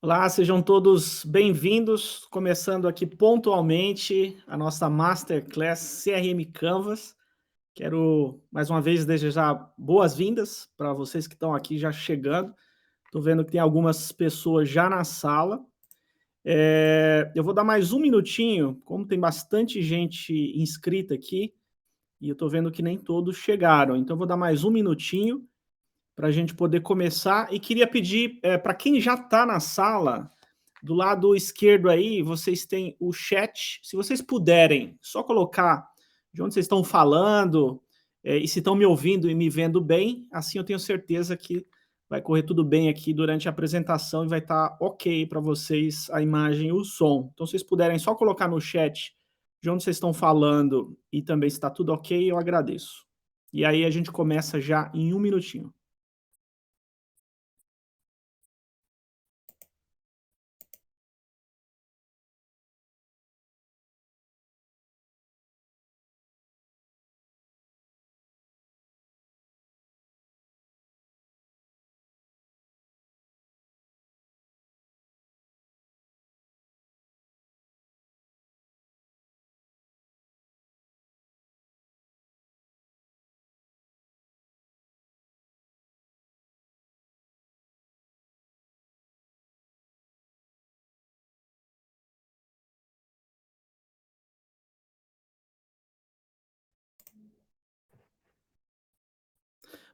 Olá, sejam todos bem-vindos. Começando aqui pontualmente a nossa Masterclass CRM Canvas. Quero mais uma vez desejar boas-vindas para vocês que estão aqui já chegando. Estou vendo que tem algumas pessoas já na sala. Eu vou dar mais um minutinho, como tem bastante gente inscrita aqui, e eu estou vendo que nem todos chegaram. Então, eu vou dar mais um minutinho para a gente poder começar. E queria pedir para quem já está na sala. Do lado esquerdo aí, vocês têm o chat. Se vocês puderem, só colocar de onde vocês estão falando, e se estão me ouvindo e me vendo bem, assim eu tenho certeza que vai correr tudo bem aqui durante a apresentação e vai estar ok para vocês a imagem e o som. Então, se vocês puderem só colocar no chat de onde vocês estão falando e também se está tudo ok, eu agradeço. E aí a gente começa já em um minutinho.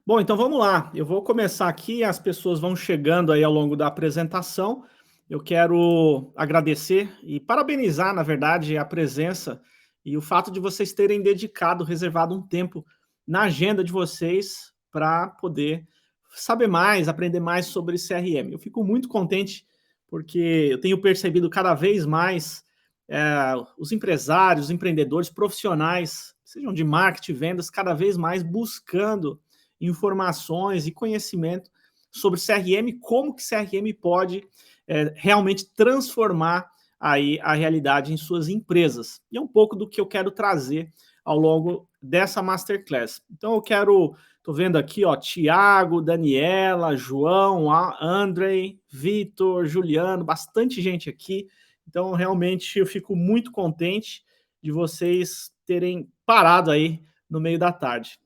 Bom, então vamos lá. Eu vou começar aqui, as pessoas vão chegando aí ao longo da apresentação. Eu quero agradecer e parabenizar, na verdade, a presença e o fato de vocês terem dedicado, reservado um tempo na agenda de vocês para poder saber mais, aprender mais sobre CRM. Eu fico muito contente porque eu tenho percebido cada vez mais os empresários, os empreendedores, profissionais, sejam de marketing, vendas, cada vez mais buscando informações e conhecimento sobre CRM, como que CRM pode realmente transformar aí a realidade em suas empresas. E é um pouco do que eu quero trazer ao longo dessa Masterclass. Então eu quero, estou vendo aqui, ó, Tiago, Daniela, João, Andrei, Vitor, Juliano, bastante gente aqui. Então realmente eu fico muito contente de vocês terem parado aí no meio da tarde.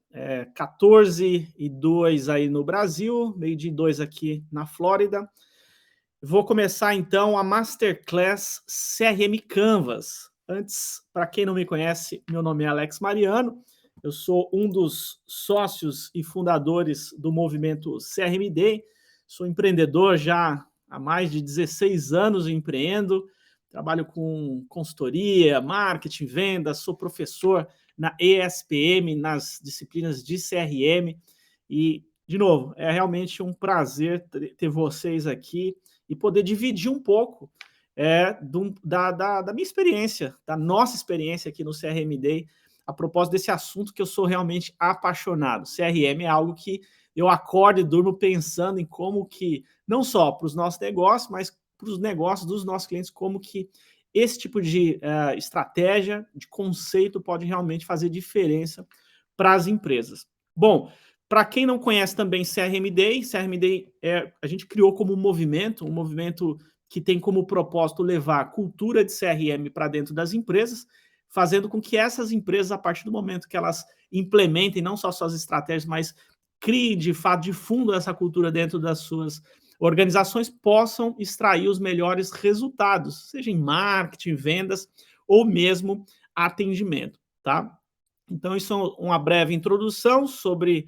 14h02 aí no Brasil, meio-dia e 2 aqui na Flórida. Vou começar então a Masterclass CRM Canvas. Antes, para quem não me conhece, meu nome é Alex Mariano, eu sou um dos sócios e fundadores do movimento CRMD, sou empreendedor já há mais de 16 anos, empreendo, trabalho com consultoria, marketing, vendas, sou professor na ESPM, nas disciplinas de CRM, e, de novo, é realmente um prazer ter vocês aqui e poder dividir um pouco da minha experiência, da nossa experiência aqui no CRM Day, a propósito desse assunto que eu sou realmente apaixonado. CRM é algo que eu acordo e durmo pensando em como que, não só para os nossos negócios, mas para os negócios dos nossos clientes, como que esse tipo de estratégia, de conceito pode realmente fazer diferença para as empresas. Bom, para quem não conhece também CRM Day, a gente criou como um movimento que tem como propósito levar a cultura de CRM para dentro das empresas, fazendo com que essas empresas, a partir do momento que elas implementem não só suas estratégias, mas criem de fato de fundo essa cultura dentro das suas organizações, possam extrair os melhores resultados, seja em marketing, vendas ou mesmo atendimento, tá? Então, isso é uma breve introdução sobre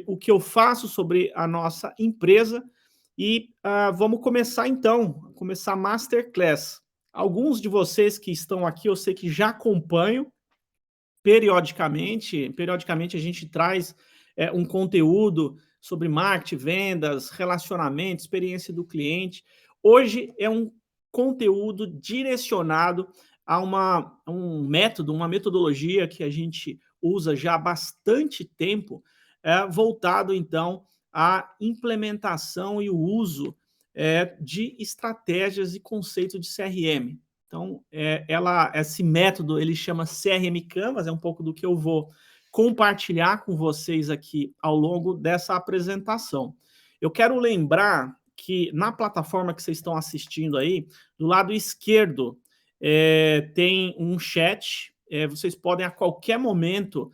o que eu faço, sobre a nossa empresa. E vamos começar então, começar a Masterclass. Alguns de vocês que estão aqui, eu sei que já acompanham periodicamente a gente traz um conteúdo sobre marketing, vendas, relacionamento, experiência do cliente. Hoje é um conteúdo direcionado a um método, uma metodologia que a gente usa já há bastante tempo, voltado então à implementação e o uso de estratégias e conceito de CRM. Então, esse método ele chama CRM Canvas, é um pouco do que eu vou compartilhar com vocês aqui ao longo dessa apresentação. Eu quero lembrar que na plataforma que vocês estão assistindo aí, do lado esquerdo, tem um chat. Vocês podem a qualquer momento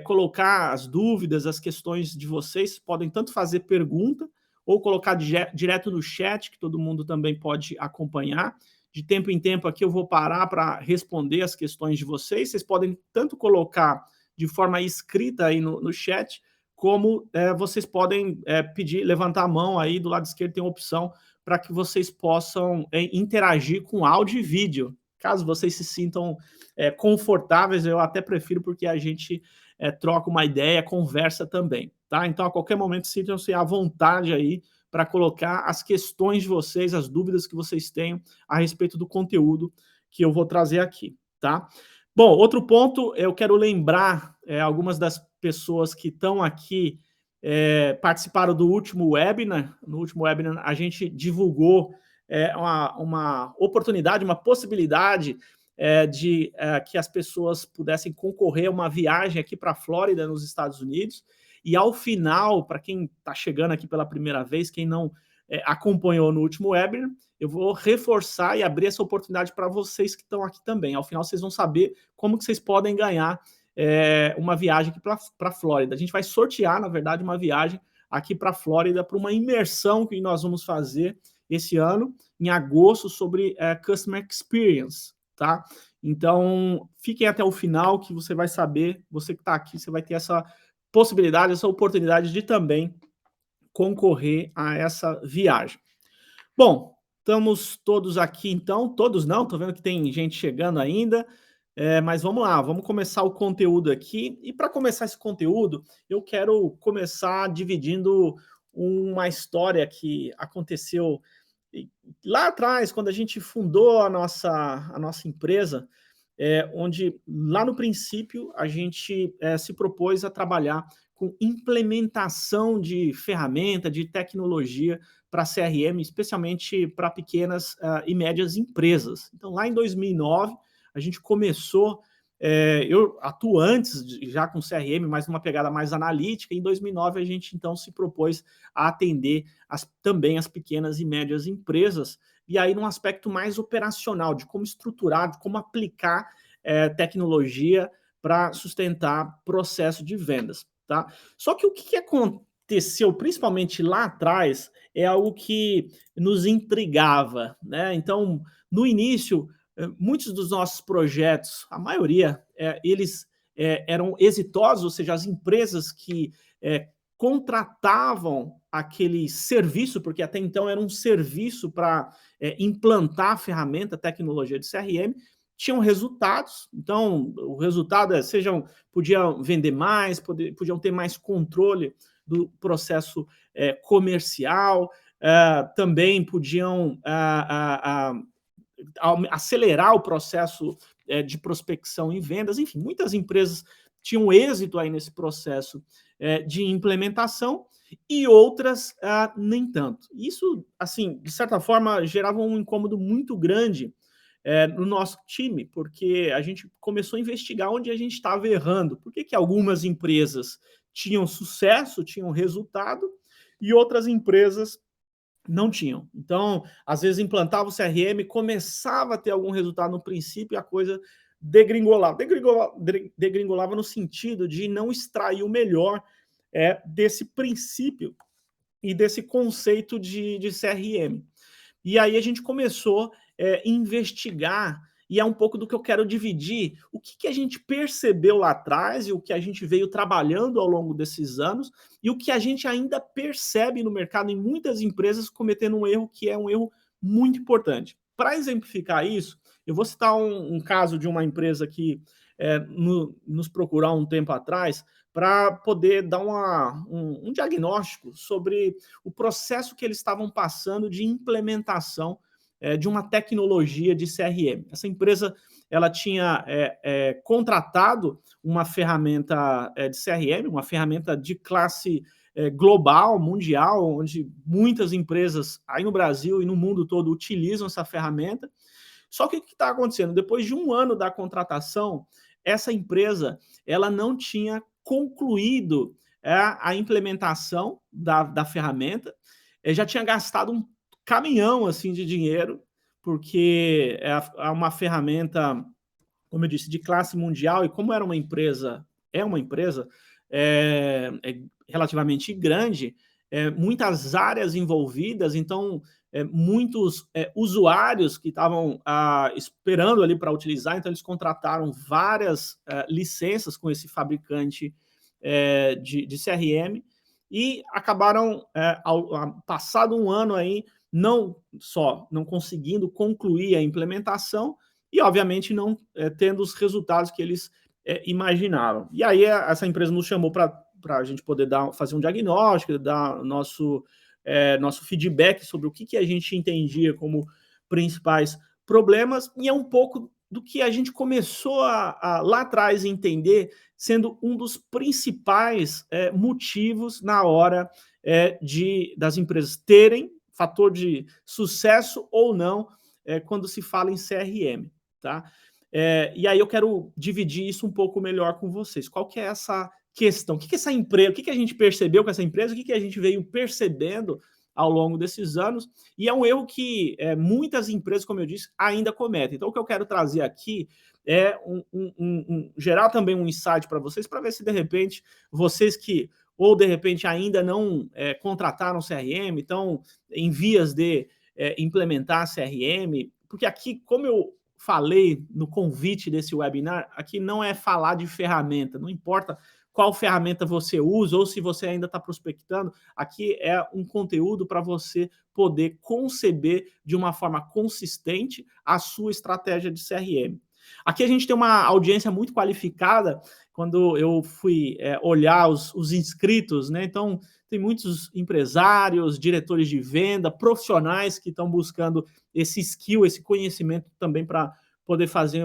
colocar as dúvidas, as questões de vocês, podem tanto fazer pergunta ou colocar direto no chat, que todo mundo também pode acompanhar. De tempo em tempo aqui eu vou parar para responder as questões de vocês. Vocês podem tanto colocar de forma escrita aí no chat, como vocês podem pedir, levantar a mão aí do lado esquerdo, tem uma opção para que vocês possam interagir com áudio e vídeo. Caso vocês se sintam confortáveis, eu até prefiro, porque a gente troca uma ideia, conversa também, tá? Então, a qualquer momento, sintam-se à vontade aí para colocar as questões de vocês, as dúvidas que vocês tenham a respeito do conteúdo que eu vou trazer aqui, tá? Bom, outro ponto, eu quero lembrar algumas das pessoas que estão aqui, participaram do último webinar. No último webinar, a gente divulgou uma oportunidade, uma possibilidade de que as pessoas pudessem concorrer a uma viagem aqui para a Flórida, nos Estados Unidos. E ao final, para quem está chegando aqui pela primeira vez, quem não acompanhou no último webinar, eu vou reforçar e abrir essa oportunidade para vocês que estão aqui também. Ao final, vocês vão saber como que vocês podem ganhar uma viagem aqui para a Flórida. A gente vai sortear, na verdade, uma viagem aqui para a Flórida, para uma imersão que nós vamos fazer esse ano, em agosto, sobre Customer Experience, tá? Então, fiquem até o final, que você vai saber, você que está aqui, você vai ter essa possibilidade, essa oportunidade de também concorrer a essa viagem. Bom, estamos todos aqui então, todos não, estou vendo que tem gente chegando ainda, mas vamos lá, vamos começar o conteúdo aqui. E para começar esse conteúdo, eu quero começar dividindo uma história que aconteceu lá atrás, quando a gente fundou a nossa empresa, onde lá no princípio a gente se propôs a trabalhar com implementação de ferramenta, de tecnologia para CRM, especialmente para pequenas e médias empresas. Então, lá em 2009, a gente começou, eu atuo antes já com CRM, mas numa pegada mais analítica. Em 2009, a gente então se propôs a atender também as pequenas e médias empresas, e aí num aspecto mais operacional, de como estruturar, de como aplicar tecnologia para sustentar processo de vendas, tá? Só que o que aconteceu, principalmente lá atrás, é algo que nos intrigava, né? Então, no início, muitos dos nossos projetos, a maioria, eles eram exitosos, ou seja, as empresas que contratavam aquele serviço, porque até então era um serviço para implantar a ferramenta, a tecnologia de CRM, tinham resultados. Então, o resultado podiam vender mais, podiam ter mais controle do processo comercial, também podiam acelerar o processo de prospecção e vendas. Enfim, muitas empresas tinham êxito aí nesse processo de implementação, e outras nem tanto. Isso, assim, de certa forma, gerava um incômodo muito grande no nosso time, porque a gente começou a investigar onde a gente estava errando. Por que algumas empresas tinham sucesso, tinham resultado, e outras empresas não tinham? Então, às vezes implantava o CRM, começava a ter algum resultado no princípio, e a coisa degringolava no sentido de não extrair o melhor desse princípio e desse conceito de CRM. E aí a gente começou a investigar, e é um pouco do que eu quero dividir, o que a gente percebeu lá atrás e o que a gente veio trabalhando ao longo desses anos, e o que a gente ainda percebe no mercado em muitas empresas cometendo um erro que é um erro muito importante. Para exemplificar isso, eu vou citar um caso de uma empresa que nos procurou há um tempo atrás, para poder dar um diagnóstico sobre o processo que eles estavam passando de implementação de uma tecnologia de CRM. Essa empresa ela tinha contratado uma ferramenta de CRM, uma ferramenta de classe global, mundial, onde muitas empresas aí no Brasil e no mundo todo utilizam essa ferramenta. Só que o que está acontecendo? Depois de um ano da contratação, essa empresa ela não tinha concluído a implementação da ferramenta, já tinha gastado um caminhão assim de dinheiro, porque é uma ferramenta, como eu disse, de classe mundial, e como era uma empresa, é uma empresa relativamente grande, muitas áreas envolvidas, então muitos usuários que estavam esperando ali para utilizar, então eles contrataram várias licenças com esse fabricante de CRM e acabaram, passado um ano aí, não só não conseguindo concluir a implementação, e, obviamente, não tendo os resultados que eles imaginavam. E aí, essa empresa nos chamou para a gente poder fazer um diagnóstico, dar nosso feedback sobre o que a gente entendia como principais problemas, e é um pouco do que a gente começou lá atrás entender, sendo um dos principais motivos na hora das empresas terem fator de sucesso ou não quando se fala em CRM. Tá? E aí eu quero dividir isso um pouco melhor com vocês. Qual que é essa questão? O que essa empresa, o que a gente percebeu com essa empresa, o que a gente veio percebendo ao longo desses anos, e é um erro que muitas empresas, como eu disse, ainda cometem. Então, o que eu quero trazer aqui é gerar também um insight para vocês, para ver se, de repente, vocês que, ou de repente, ainda não contrataram CRM, estão em vias de implementar CRM, porque aqui, como eu falei no convite desse webinar, aqui não é falar de ferramenta, não importa qual ferramenta você usa ou se você ainda está prospectando, aqui é um conteúdo para você poder conceber de uma forma consistente a sua estratégia de CRM. Aqui a gente tem uma audiência muito qualificada. Quando eu fui olhar os inscritos, né? Então, tem muitos empresários, diretores de venda, profissionais que estão buscando esse skill, esse conhecimento também para poder fazer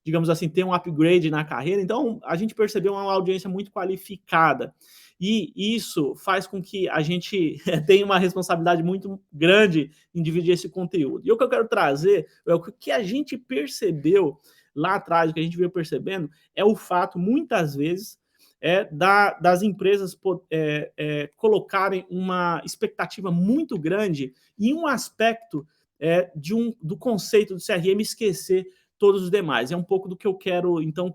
digamos assim, ter um upgrade na carreira. Então, a gente percebeu uma audiência muito qualificada. E isso faz com que a gente tenha uma responsabilidade muito grande em dividir esse conteúdo. E o que eu quero trazer é o que a gente percebeu lá atrás, o que a gente veio percebendo, é o fato, muitas vezes, das empresas colocarem uma expectativa muito grande em um aspecto do conceito do CRM, esquecer todos os demais. É um pouco do que eu quero, então,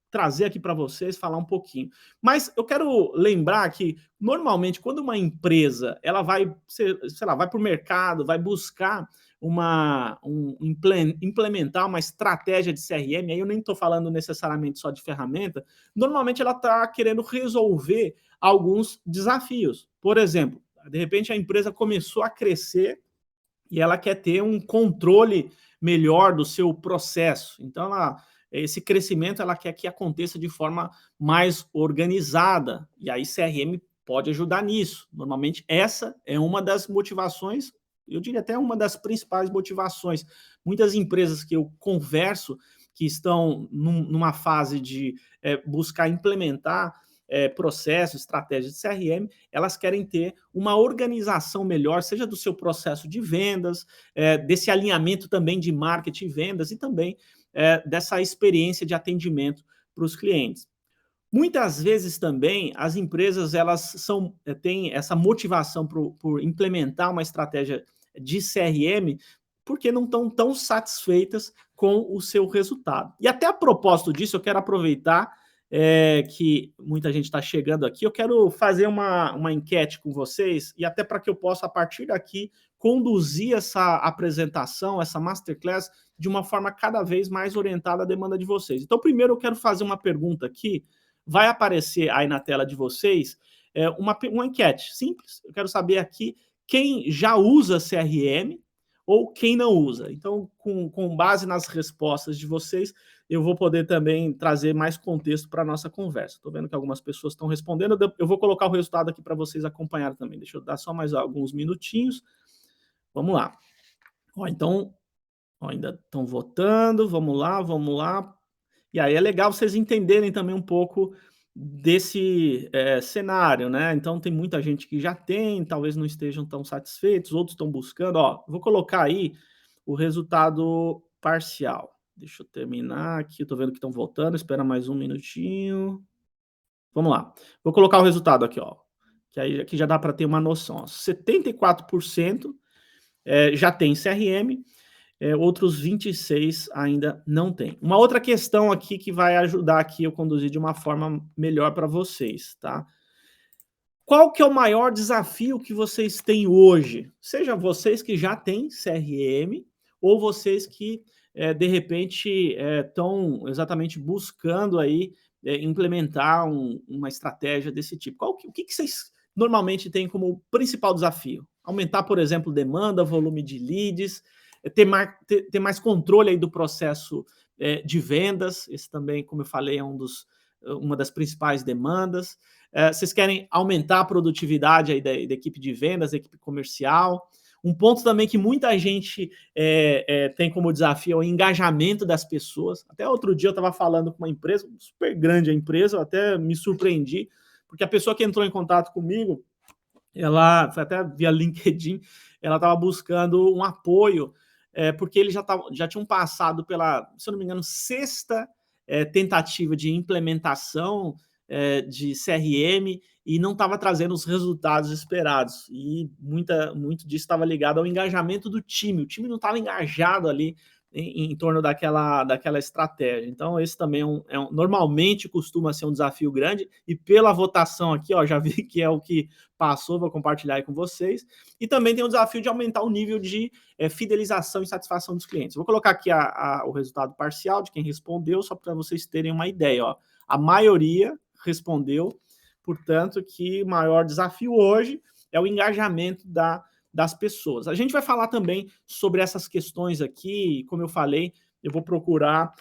trazer aqui para vocês, falar um pouquinho. Mas eu quero lembrar que, normalmente, quando uma empresa ela vai, sei lá, vai para o mercado, vai buscar implementar uma estratégia de CRM, aí eu nem estou falando necessariamente só de ferramenta, normalmente ela está querendo resolver alguns desafios. Por exemplo, de repente a empresa começou a crescer e ela quer ter um controle melhor do seu processo. Então, esse crescimento ela quer que aconteça de forma mais organizada. E aí CRM pode ajudar nisso. Normalmente, essa é uma das motivações, eu diria até uma das principais motivações. Muitas empresas que eu converso, que estão numa fase de buscar implementar processos, estratégias de CRM, elas querem ter uma organização melhor, seja do seu processo de vendas, desse alinhamento também de marketing e vendas, e também dessa experiência de atendimento para os clientes. Muitas vezes também as empresas elas têm essa motivação por implementar uma estratégia de CRM porque não estão tão satisfeitas com o seu resultado. E até a propósito disso, eu quero aproveitar que muita gente está chegando aqui, eu quero fazer uma enquete com vocês, e até para que eu possa, a partir daqui, conduzir essa apresentação, essa masterclass, de uma forma cada vez mais orientada à demanda de vocês. Então, primeiro eu quero fazer uma pergunta aqui, vai aparecer aí na tela de vocês uma enquete simples. Eu quero saber aqui quem já usa CRM ou quem não usa. Então, com base nas respostas de vocês, eu vou poder também trazer mais contexto para a nossa conversa. Estou vendo que algumas pessoas estão respondendo. Eu vou colocar o resultado aqui para vocês acompanharem também. Deixa eu dar só mais alguns minutinhos. Vamos lá. Então, ainda estão votando. Vamos lá, vamos lá. E aí é legal vocês entenderem também um pouco desse cenário, né? Então tem muita gente que já tem, talvez não estejam tão satisfeitos, outros estão buscando. Ó, vou colocar aí o resultado parcial. Deixa eu terminar aqui, eu tô vendo que estão votando, espera mais um minutinho. Vamos lá. Vou colocar o resultado aqui, ó. que aí aqui já dá para ter uma noção. 74% já tem CRM, outros 26 ainda não tem. Uma outra questão aqui que vai ajudar aqui eu conduzir de uma forma melhor para vocês, tá? Qual que é o maior desafio que vocês têm hoje? Seja vocês que já têm CRM ou vocês que, de repente, estão exatamente buscando aí, implementar uma estratégia desse tipo. O que que vocês normalmente têm como principal desafio? Aumentar, por exemplo, demanda, volume de leads, ter mais controle aí do processo, de vendas, esse também, como eu falei, é uma das principais demandas. Vocês querem aumentar a produtividade aí da equipe de vendas, da equipe comercial. Um ponto também que muita gente tem como desafio é o engajamento das pessoas. Até outro dia eu estava falando com uma empresa, super grande a empresa, eu até me surpreendi, porque a pessoa que entrou em contato comigo, ela foi até via LinkedIn, ela estava buscando um apoio, porque eles já tinham passado pela, se eu não me engano, sexta tentativa de implementação de CRM e não estava trazendo os resultados esperados. E muito disso estava ligado ao engajamento do time. O time não estava engajado ali em torno daquela estratégia. Então, esse também normalmente costuma ser um desafio grande, e pela votação aqui, ó, já vi que é o que passou, vou compartilhar aí com vocês. E também tem o desafio de aumentar o nível de fidelização e satisfação dos clientes. Vou colocar aqui o resultado parcial de quem respondeu, só para vocês terem uma ideia. Ó. A maioria respondeu, portanto, que o maior desafio hoje é o engajamento das pessoas. A gente vai falar também sobre essas questões aqui, como eu falei, eu vou procurar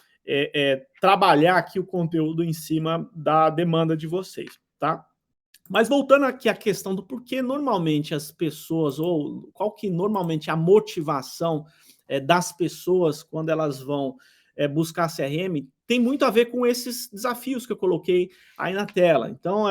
trabalhar aqui o conteúdo em cima da demanda de vocês, tá? Mas voltando aqui à questão do porquê normalmente as pessoas, ou qual que normalmente é a motivação das pessoas quando elas vão buscar CRM, tem muito a ver com esses desafios que eu coloquei aí na tela. Então,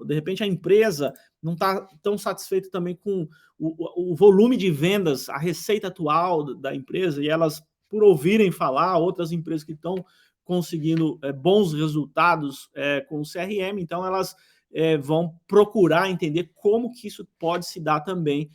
de repente, a empresa não está tão satisfeita também com o volume de vendas, a receita atual da empresa, e elas, por ouvirem falar, outras empresas que estão conseguindo bons resultados com o CRM, então elas vão procurar entender como que isso pode se dar também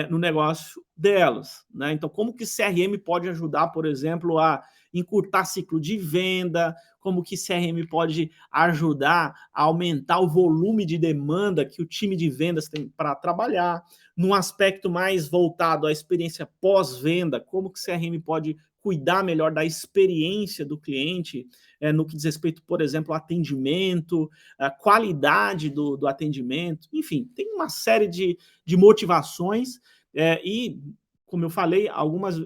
no negócio delas, né? Então, como que CRM pode ajudar, por exemplo, a encurtar ciclo de venda, como que CRM pode ajudar a aumentar o volume de demanda que o time de vendas tem para trabalhar, num aspecto mais voltado à experiência pós-venda, como que CRM pode cuidar melhor da experiência do cliente, no que diz respeito, por exemplo, ao atendimento, a qualidade do atendimento, enfim, tem uma série de motivações e, como eu falei,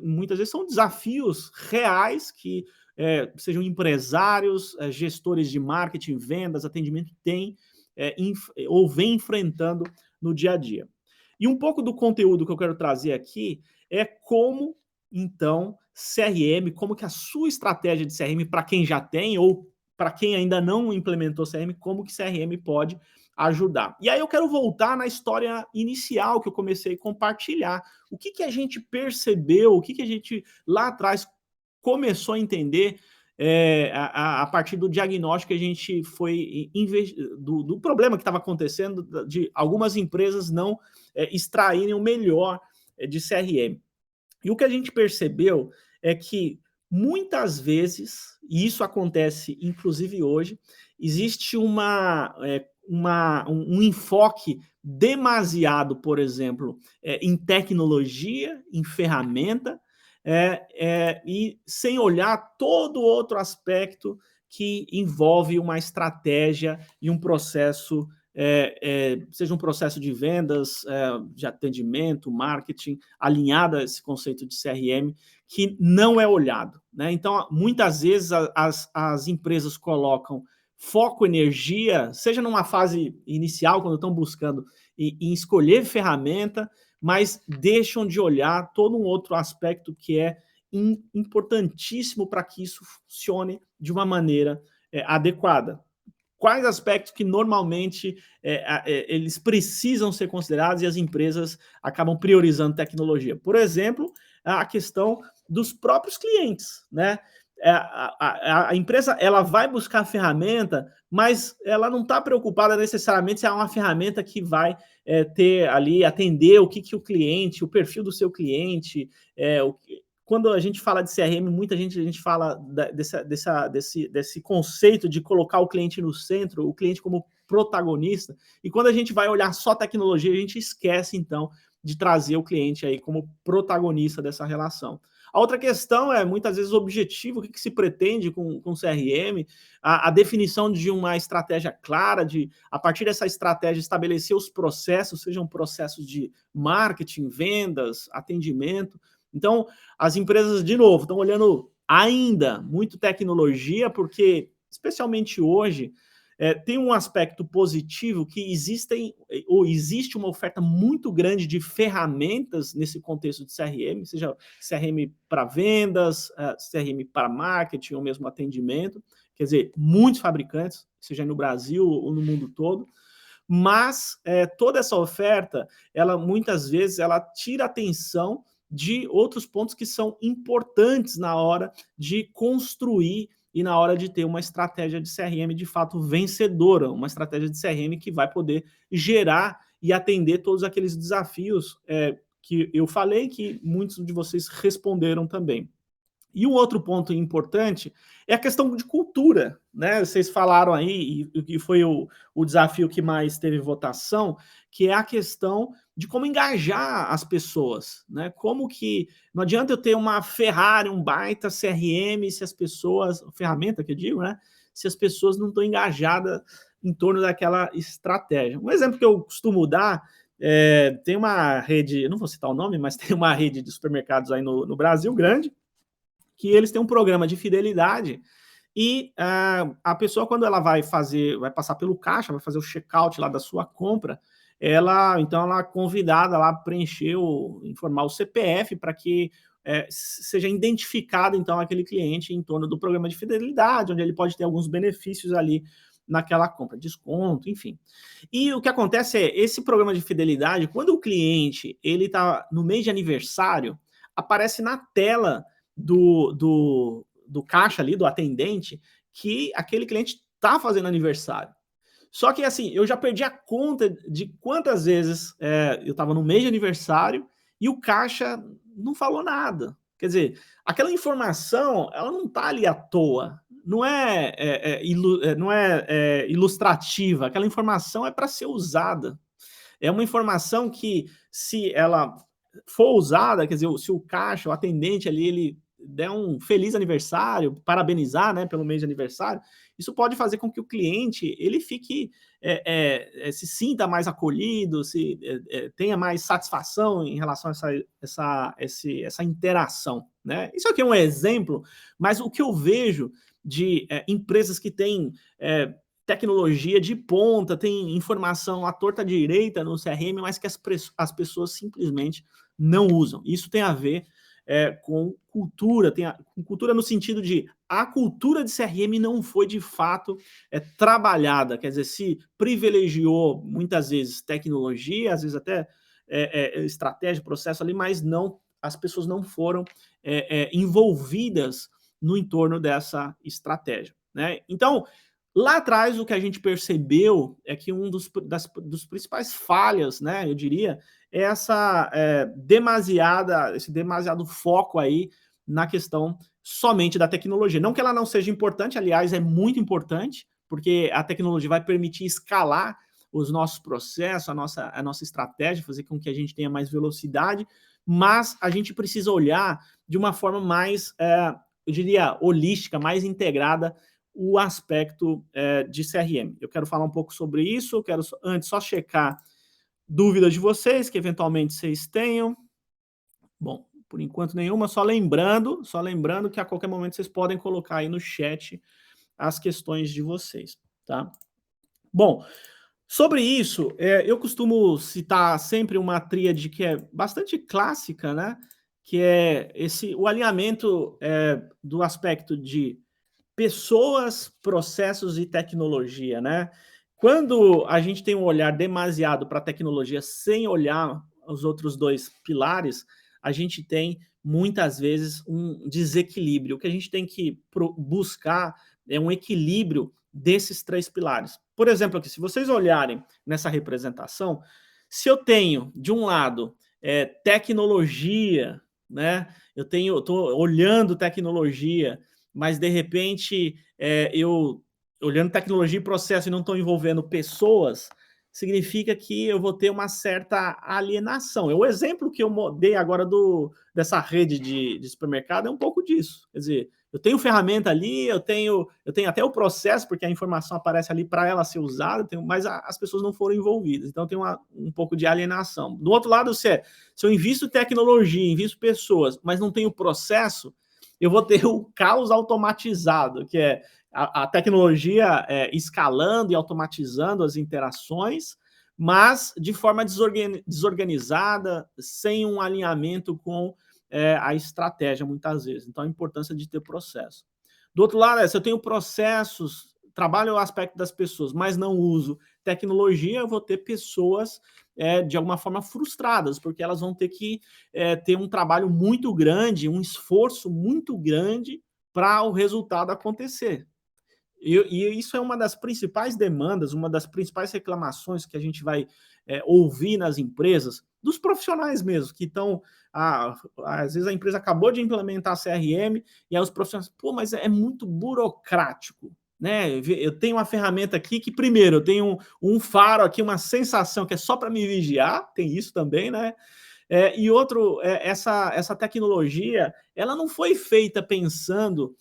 muitas vezes são desafios reais que sejam empresários, gestores de marketing, vendas, atendimento têm ou vem enfrentando no dia a dia. E um pouco do conteúdo que eu quero trazer aqui é como, então, CRM, como que a sua estratégia de CRM, para quem já tem ou para quem ainda não implementou CRM, como que CRM pode ajudar. E aí eu quero voltar na história inicial que eu comecei a compartilhar. O que a gente percebeu, o que a gente lá atrás começou a entender a partir do diagnóstico que a gente foi do problema que estava acontecendo, de algumas empresas não extraírem o melhor de CRM. E o que a gente percebeu é que muitas vezes, e isso acontece inclusive hoje, existe um enfoque demasiado, por exemplo, em tecnologia, em ferramenta, e sem olhar todo outro aspecto que envolve uma estratégia e um processo, seja um processo de vendas, de atendimento, marketing, alinhado a esse conceito de CRM, que não é olhado, né? Então, muitas vezes as empresas colocam foco, energia, seja numa fase inicial, quando estão buscando em escolher ferramenta, mas deixam de olhar todo um outro aspecto que é importantíssimo para que isso funcione de uma maneira adequada. Quais aspectos que normalmente eles precisam ser considerados e as empresas acabam priorizando tecnologia? Por exemplo, a questão dos próprios clientes, né? a empresa ela vai buscar a ferramenta, mas ela não está preocupada necessariamente se é uma ferramenta que vai ter ali, atender o que o cliente, o perfil do seu cliente, quando a gente fala de CRM, muita gente, a gente fala desse conceito de colocar o cliente no centro, o cliente como protagonista, e quando a gente vai olhar só tecnologia, a gente esquece, então, de trazer o cliente aí como protagonista dessa relação. A outra questão é, muitas vezes, o objetivo, o que se pretende com CRM, a definição de uma estratégia clara, de, a partir dessa estratégia, estabelecer os processos, sejam processos de marketing, vendas, atendimento. Então, as empresas, de novo, estão olhando ainda muito tecnologia, porque, especialmente hoje, tem um aspecto positivo que existe uma oferta muito grande de ferramentas nesse contexto de CRM, seja CRM para vendas, CRM para marketing ou mesmo atendimento, quer dizer, muitos fabricantes, seja no Brasil ou no mundo todo, mas toda essa oferta, ela muitas vezes ela tira atenção de outros pontos que são importantes na hora de construir e na hora de ter uma estratégia de CRM de fato vencedora, uma estratégia de CRM que vai poder gerar e atender todos aqueles desafios que eu falei, que muitos de vocês responderam também. E um outro ponto importante é a questão de cultura, né? Vocês falaram aí, e foi o desafio que mais teve votação, que é a questão de como engajar as pessoas, né? Como que não adianta eu ter uma Ferrari, um baita CRM, se as pessoas, ferramenta que eu digo, né? Se as pessoas não estão engajadas em torno daquela estratégia. Um exemplo que eu costumo dar tem uma rede, não vou citar o nome, mas tem uma rede de supermercados aí no Brasil grande, que eles têm um programa de fidelidade e a pessoa, quando ela vai passar pelo caixa, vai fazer o check-out lá da sua compra, ela é convidada lá a preencher, informar o CPF para que seja identificado, então, aquele cliente em torno do programa de fidelidade, onde ele pode ter alguns benefícios ali naquela compra, desconto, enfim. E o que acontece é, esse programa de fidelidade, quando o cliente ele está no mês de aniversário, aparece na tela do caixa ali, do atendente, que aquele cliente está fazendo aniversário. Só que, assim, eu já perdi a conta de quantas vezes eu estava no mês de aniversário e o caixa não falou nada. Quer dizer, aquela informação, ela não está ali à toa. Não é ilustrativa. Aquela informação é para ser usada. É uma informação que, se ela for usada, quer dizer, se o caixa, o atendente ali, ele der um feliz aniversário, parabenizar, né, pelo mês de aniversário, isso pode fazer com que o cliente ele fique se sinta mais acolhido, tenha mais satisfação em relação a essa interação, né? Isso aqui é um exemplo, mas o que eu vejo de empresas que têm tecnologia de ponta, tem informação à torta direita no CRM, mas que as pessoas simplesmente não usam. Isso tem a ver com cultura, com cultura no sentido de a cultura de CRM não foi de fato trabalhada, quer dizer, se privilegiou muitas vezes tecnologia, às vezes até estratégia, processo ali, mas não, as pessoas não foram envolvidas no entorno dessa estratégia, né? Então, lá atrás, o que a gente percebeu é que dos principais falhas, né, eu diria, é esse demasiado foco aí na questão somente da tecnologia. Não que ela não seja importante, aliás, é muito importante, porque a tecnologia vai permitir escalar os nossos processos, a nossa estratégia, fazer com que a gente tenha mais velocidade, mas a gente precisa olhar de uma forma mais, eu diria, holística, mais integrada, o aspecto de CRM. Eu quero falar um pouco sobre isso, eu quero antes só checar dúvidas de vocês, que eventualmente vocês tenham. Bom, por enquanto nenhuma, só lembrando que a qualquer momento vocês podem colocar aí no chat as questões de vocês, tá? Bom, sobre isso, eu costumo citar sempre uma tríade que é bastante clássica, né? Que é o alinhamento do aspecto de pessoas, processos e tecnologia, né? Quando a gente tem um olhar demasiado para a tecnologia sem olhar os outros dois pilares, a gente tem muitas vezes um desequilíbrio. O que a gente tem que buscar é um equilíbrio desses três pilares. Por exemplo, aqui, se vocês olharem nessa representação, se eu tenho, de um lado, tecnologia, né? Eu estou olhando tecnologia, mas de repente eu olhando tecnologia e processo e não estou envolvendo pessoas, significa que eu vou ter uma certa alienação. O exemplo que eu dei agora dessa rede de supermercado é um pouco disso. Quer dizer, eu tenho ferramenta ali, eu tenho até o processo, porque a informação aparece ali para ela ser usada, mas as pessoas não foram envolvidas. Então tem um pouco de alienação. Do outro lado, se eu invisto tecnologia, invisto pessoas, mas não tenho processo, eu vou ter o caos automatizado, que é a tecnologia escalando e automatizando as interações, mas de forma desorganizada, sem um alinhamento com a estratégia, muitas vezes. Então, a importância de ter processo. Do outro lado, se eu tenho processos, trabalho o aspecto das pessoas, mas não uso tecnologia, eu vou ter pessoas, de alguma forma, frustradas, porque elas vão ter que ter um trabalho muito grande, um esforço muito grande para o resultado acontecer. E isso é uma das principais demandas, uma das principais reclamações que a gente vai ouvir nas empresas, dos profissionais mesmo, que estão. Às vezes a empresa acabou de implementar a CRM e aí os profissionais, pô, mas é muito burocrático. Né? Eu tenho uma ferramenta aqui que, primeiro, eu tenho um faro aqui, uma sensação que é só para me vigiar, tem isso também, né? E outro, essa tecnologia, ela não foi feita pensando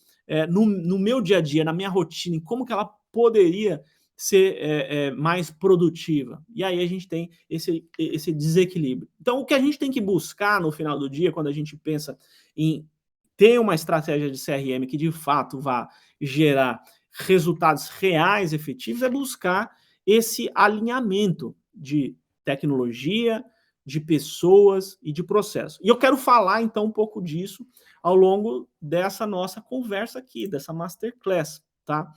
no meu dia a dia, na minha rotina, em como que ela poderia ser mais produtiva. E aí a gente tem esse desequilíbrio. Então, o que a gente tem que buscar no final do dia, quando a gente pensa em ter uma estratégia de CRM que de fato vá gerar resultados reais, efetivos, é buscar esse alinhamento de tecnologia, de pessoas e de processo. E eu quero falar, então, um pouco disso ao longo dessa nossa conversa aqui, dessa masterclass, tá?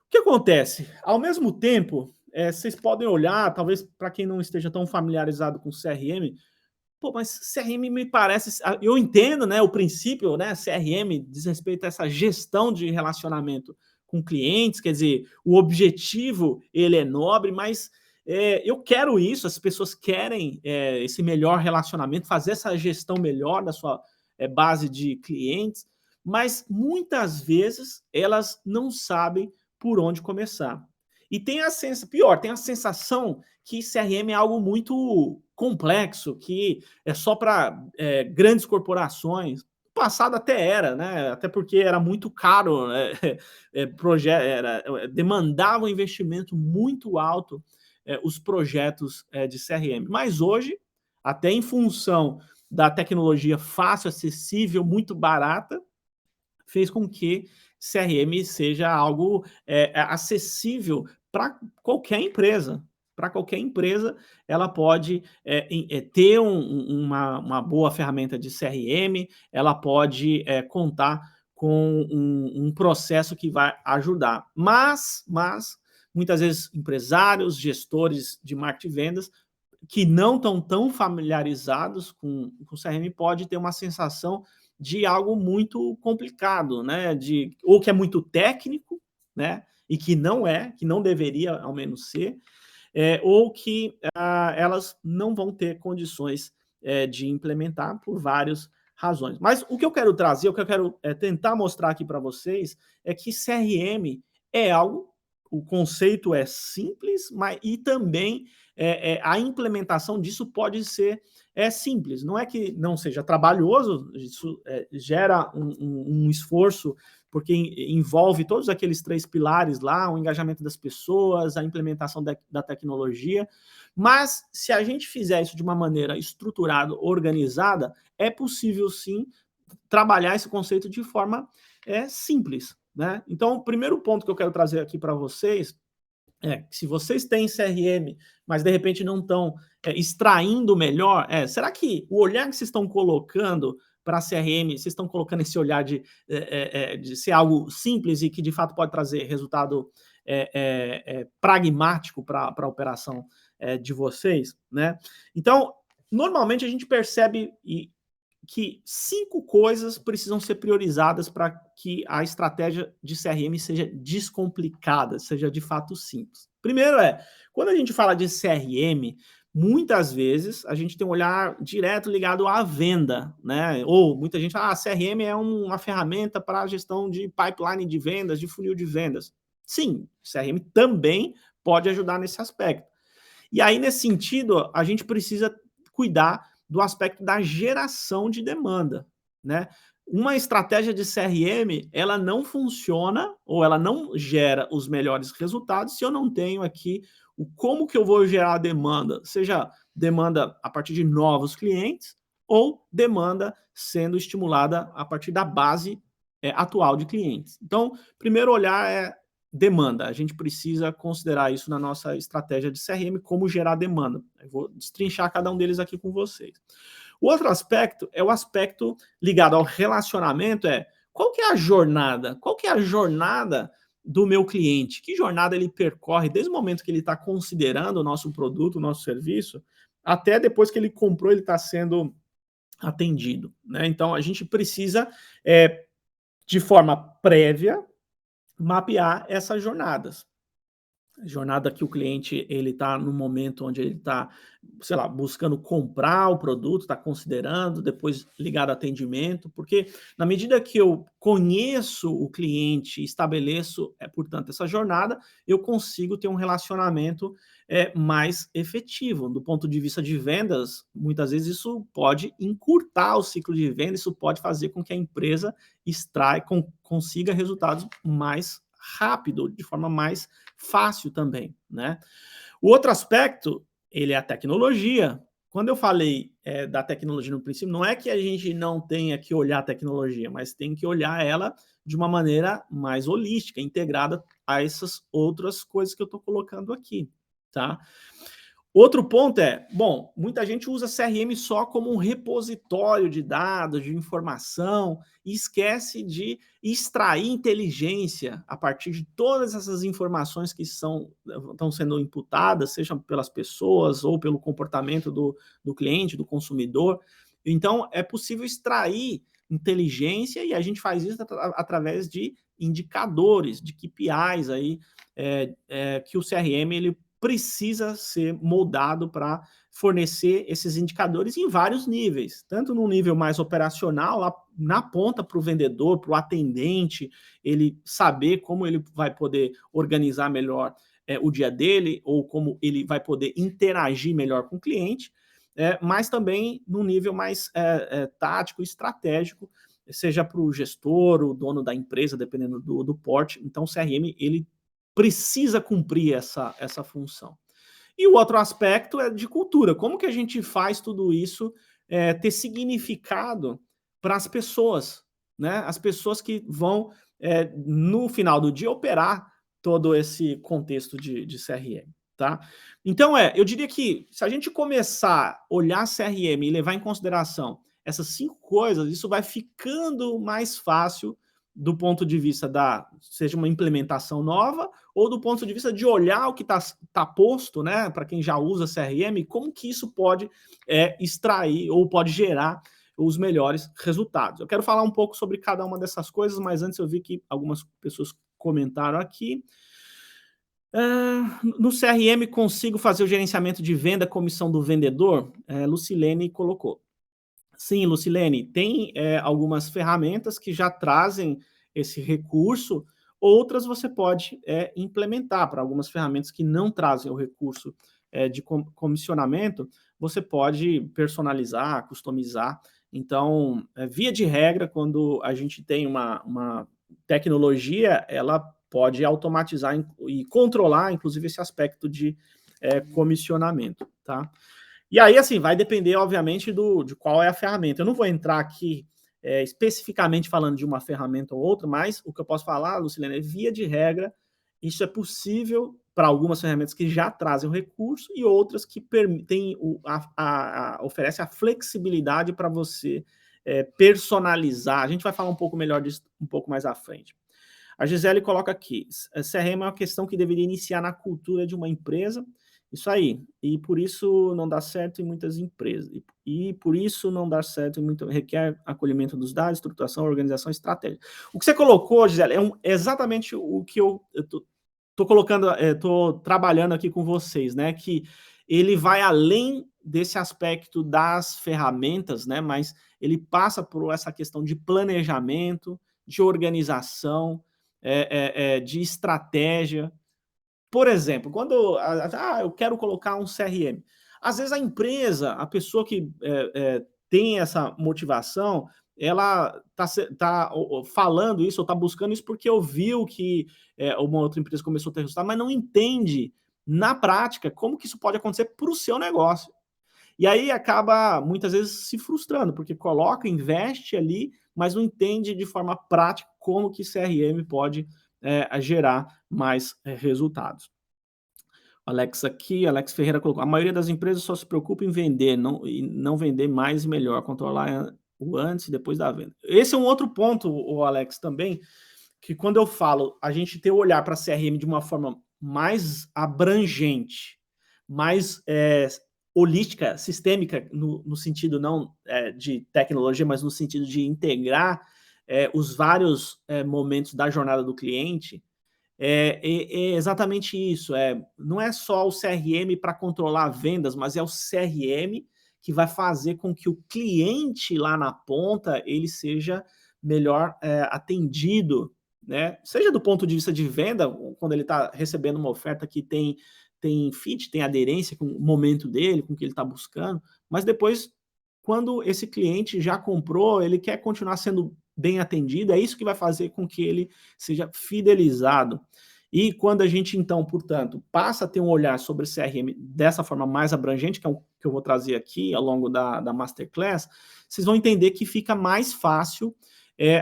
O que acontece? Ao mesmo tempo, vocês podem olhar, talvez para quem não esteja tão familiarizado com CRM, pô, mas CRM me parece, eu entendo, né, o princípio, né, CRM diz respeito a essa gestão de relacionamento com clientes, quer dizer, o objetivo, ele é nobre, mas eu quero isso, as pessoas querem esse melhor relacionamento, fazer essa gestão melhor da sua base de clientes, mas muitas vezes elas não sabem por onde começar. E tem tem a sensação que CRM é algo muito complexo, que é só para grandes corporações. No passado até era, né? Até porque era muito caro, demandava um investimento muito alto os projetos de CRM. Mas hoje, até em função da tecnologia fácil, acessível, muito barata, fez com que CRM seja algo acessível para qualquer empresa. Para qualquer empresa, ela pode ter uma boa ferramenta de CRM, ela pode contar com um processo que vai ajudar. Mas, muitas vezes, empresários, gestores de marketing e vendas, que não estão tão familiarizados com o CRM, pode ter uma sensação de algo muito complicado, né? Ou que é muito técnico, né? E que não deveria ao menos ser, ou que elas não vão ter condições de implementar por várias razões. Mas o que eu quero trazer, o que eu quero tentar mostrar aqui para vocês é que CRM é algo, o conceito é simples, mas e também a implementação disso pode ser simples. Não é que não seja trabalhoso, isso gera um esforço, porque envolve todos aqueles três pilares lá, o engajamento das pessoas, a implementação da tecnologia, mas se a gente fizer isso de uma maneira estruturada, organizada, é possível sim trabalhar esse conceito de forma simples, né? Então, o primeiro ponto que eu quero trazer aqui para vocês é que se vocês têm CRM, mas de repente não estão extraindo melhor, será que o olhar que vocês estão colocando para a CRM, vocês estão colocando esse olhar de ser algo simples e que de fato pode trazer resultado pragmático para a operação de vocês, né? Então, normalmente a gente percebe, e que 5 coisas precisam ser priorizadas para que a estratégia de CRM seja descomplicada, seja de fato simples. Primeiro quando a gente fala de CRM, muitas vezes a gente tem um olhar direto ligado à venda, né? Ou muita gente fala, CRM é uma ferramenta para a gestão de pipeline de vendas, de funil de vendas. Sim, CRM também pode ajudar nesse aspecto. E aí, nesse sentido, a gente precisa cuidar do aspecto da geração de demanda, né? Uma estratégia de CRM, ela não funciona ou ela não gera os melhores resultados se eu não tenho aqui o como que eu vou gerar a demanda, seja demanda a partir de novos clientes ou demanda sendo estimulada a partir da base atual de clientes. Então, primeiro olhar demanda. A gente precisa considerar isso na nossa estratégia de CRM, como gerar demanda. Eu vou destrinchar cada um deles aqui com vocês. O outro aspecto é o aspecto ligado ao relacionamento, qual que é a jornada? Qual que é a jornada do meu cliente? Que jornada ele percorre desde o momento que ele está considerando o nosso produto, o nosso serviço, até depois que ele comprou, ele está sendo atendido, né? Então, a gente precisa, de forma prévia, mapear essas jornadas. Jornada que o cliente ele está no momento onde ele está, sei lá, buscando comprar o produto, está considerando, depois ligado ao atendimento, porque na medida que eu conheço o cliente, estabeleço, portanto, essa jornada, eu consigo ter um relacionamento mais efetivo. Do ponto de vista de vendas, muitas vezes isso pode encurtar o ciclo de venda, isso pode fazer com que a empresa consiga resultados mais rápido, de forma mais fácil também, né? O outro aspecto, ele é a tecnologia. Quando eu falei da tecnologia no princípio, não é que a gente não tenha que olhar a tecnologia, mas tem que olhar ela de uma maneira mais holística, integrada a essas outras coisas que eu estou colocando aqui, tá? Outro ponto bom, muita gente usa CRM só como um repositório de dados, de informação, e esquece de extrair inteligência a partir de todas essas informações que estão sendo imputadas, seja pelas pessoas ou pelo comportamento do cliente, do consumidor. Então, é possível extrair inteligência e a gente faz isso através de indicadores, de KPIs aí, que o CRM ele precisa ser moldado para fornecer esses indicadores em vários níveis, tanto no nível mais operacional, lá na ponta para o vendedor, para o atendente, ele saber como ele vai poder organizar melhor o dia dele, ou como ele vai poder interagir melhor com o cliente, mas também no nível mais tático, estratégico, seja para o gestor, o dono da empresa, dependendo do porte. Então, o CRM, ele precisa cumprir essa função. E o outro aspecto é de cultura. Como que a gente faz tudo isso ter significado para as pessoas, né? As pessoas que vão, no final do dia, operar todo esse contexto de CRM, tá? Então, eu diria que se a gente começar a olhar CRM e levar em consideração essas 5 coisas, isso vai ficando mais fácil do ponto de vista seja uma implementação nova, ou do ponto de vista de olhar o que tá posto, né, para quem já usa CRM, como que isso pode extrair ou pode gerar os melhores resultados. Eu quero falar um pouco sobre cada uma dessas coisas, mas antes eu vi que algumas pessoas comentaram aqui. No CRM consigo fazer o gerenciamento de venda, comissão do vendedor? Lucilene colocou. Sim, Lucilene, tem algumas ferramentas que já trazem esse recurso, outras você pode implementar. Para algumas ferramentas que não trazem o recurso de comissionamento, você pode personalizar, customizar. Então, via de regra, quando a gente tem uma tecnologia, ela pode automatizar e controlar, inclusive, esse aspecto de comissionamento, tá? E aí, assim, vai depender, obviamente, de qual é a ferramenta. Eu não vou entrar aqui especificamente falando de uma ferramenta ou outra, mas o que eu posso falar, Lucilene, via de regra, isso é possível para algumas ferramentas que já trazem o recurso e outras que oferecem a flexibilidade para você personalizar. A gente vai falar um pouco melhor disso um pouco mais à frente. A Gisele coloca aqui, CRM é uma questão que deveria iniciar na cultura de uma empresa Isso aí. E por isso não dá certo em muitas empresas. E por isso não dá certo em muito requer acolhimento dos dados, estruturação, organização, estratégia. O que você colocou, Gisele, é exatamente o que eu tô colocando, tô trabalhando aqui com vocês, né? Que ele vai além desse aspecto das ferramentas, né? Mas ele passa por essa questão de planejamento, de organização, de estratégia. Por exemplo, quando eu quero colocar um CRM. Às vezes a empresa, a pessoa que tem essa motivação, ela está falando isso ou está buscando isso porque ouviu que uma outra empresa começou a ter resultado, mas não entende na prática como que isso pode acontecer para o seu negócio. E aí acaba muitas vezes se frustrando, porque coloca, investe ali, mas não entende de forma prática como que CRM pode gerar mais resultados. Alex aqui, Alex Ferreira colocou: a maioria das empresas só se preocupa em vender, não vender mais e melhor, controlar o antes e depois da venda. Esse é um outro ponto, o Alex, também, que quando eu falo a gente ter o olhar para CRM de uma forma mais abrangente, mais holística, sistêmica, no sentido não de tecnologia, mas no sentido de integrar os vários momentos da jornada do cliente, é exatamente isso. Não é só o CRM para controlar vendas, mas é o CRM que vai fazer com que o cliente lá na ponta ele seja melhor atendido, né? Seja do ponto de vista de venda, quando ele está recebendo uma oferta que tem fit, tem aderência com o momento dele, com o que ele está buscando, mas depois, quando esse cliente já comprou, ele quer continuar sendo bem atendido, é isso que vai fazer com que ele seja fidelizado. E quando a gente, então, portanto, passa a ter um olhar sobre CRM dessa forma mais abrangente, que é o que eu vou trazer aqui ao longo da Masterclass, vocês vão entender que fica mais fácil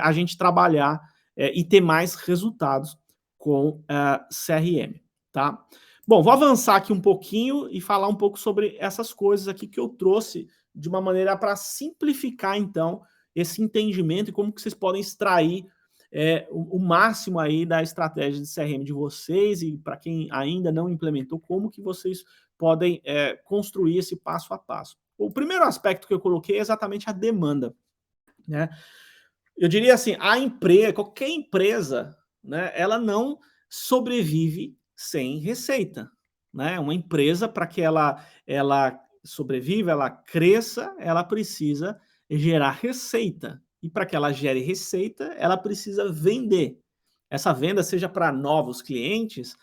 a gente trabalhar e ter mais resultados com CRM, tá? Bom, vou avançar aqui um pouquinho e falar um pouco sobre essas coisas aqui que eu trouxe de uma maneira para simplificar, então, esse entendimento e como que vocês podem extrair o máximo aí da estratégia de CRM de vocês e para quem ainda não implementou, como que vocês podem construir esse passo a passo. O primeiro aspecto que eu coloquei é exatamente a demanda, né? Eu diria assim, qualquer empresa, né, ela não sobrevive sem receita, né? Uma empresa, para que ela sobreviva, ela cresça, ela precisa gerar receita. E para que ela gere receita, ela precisa vender. Essa venda seja para novos clientes,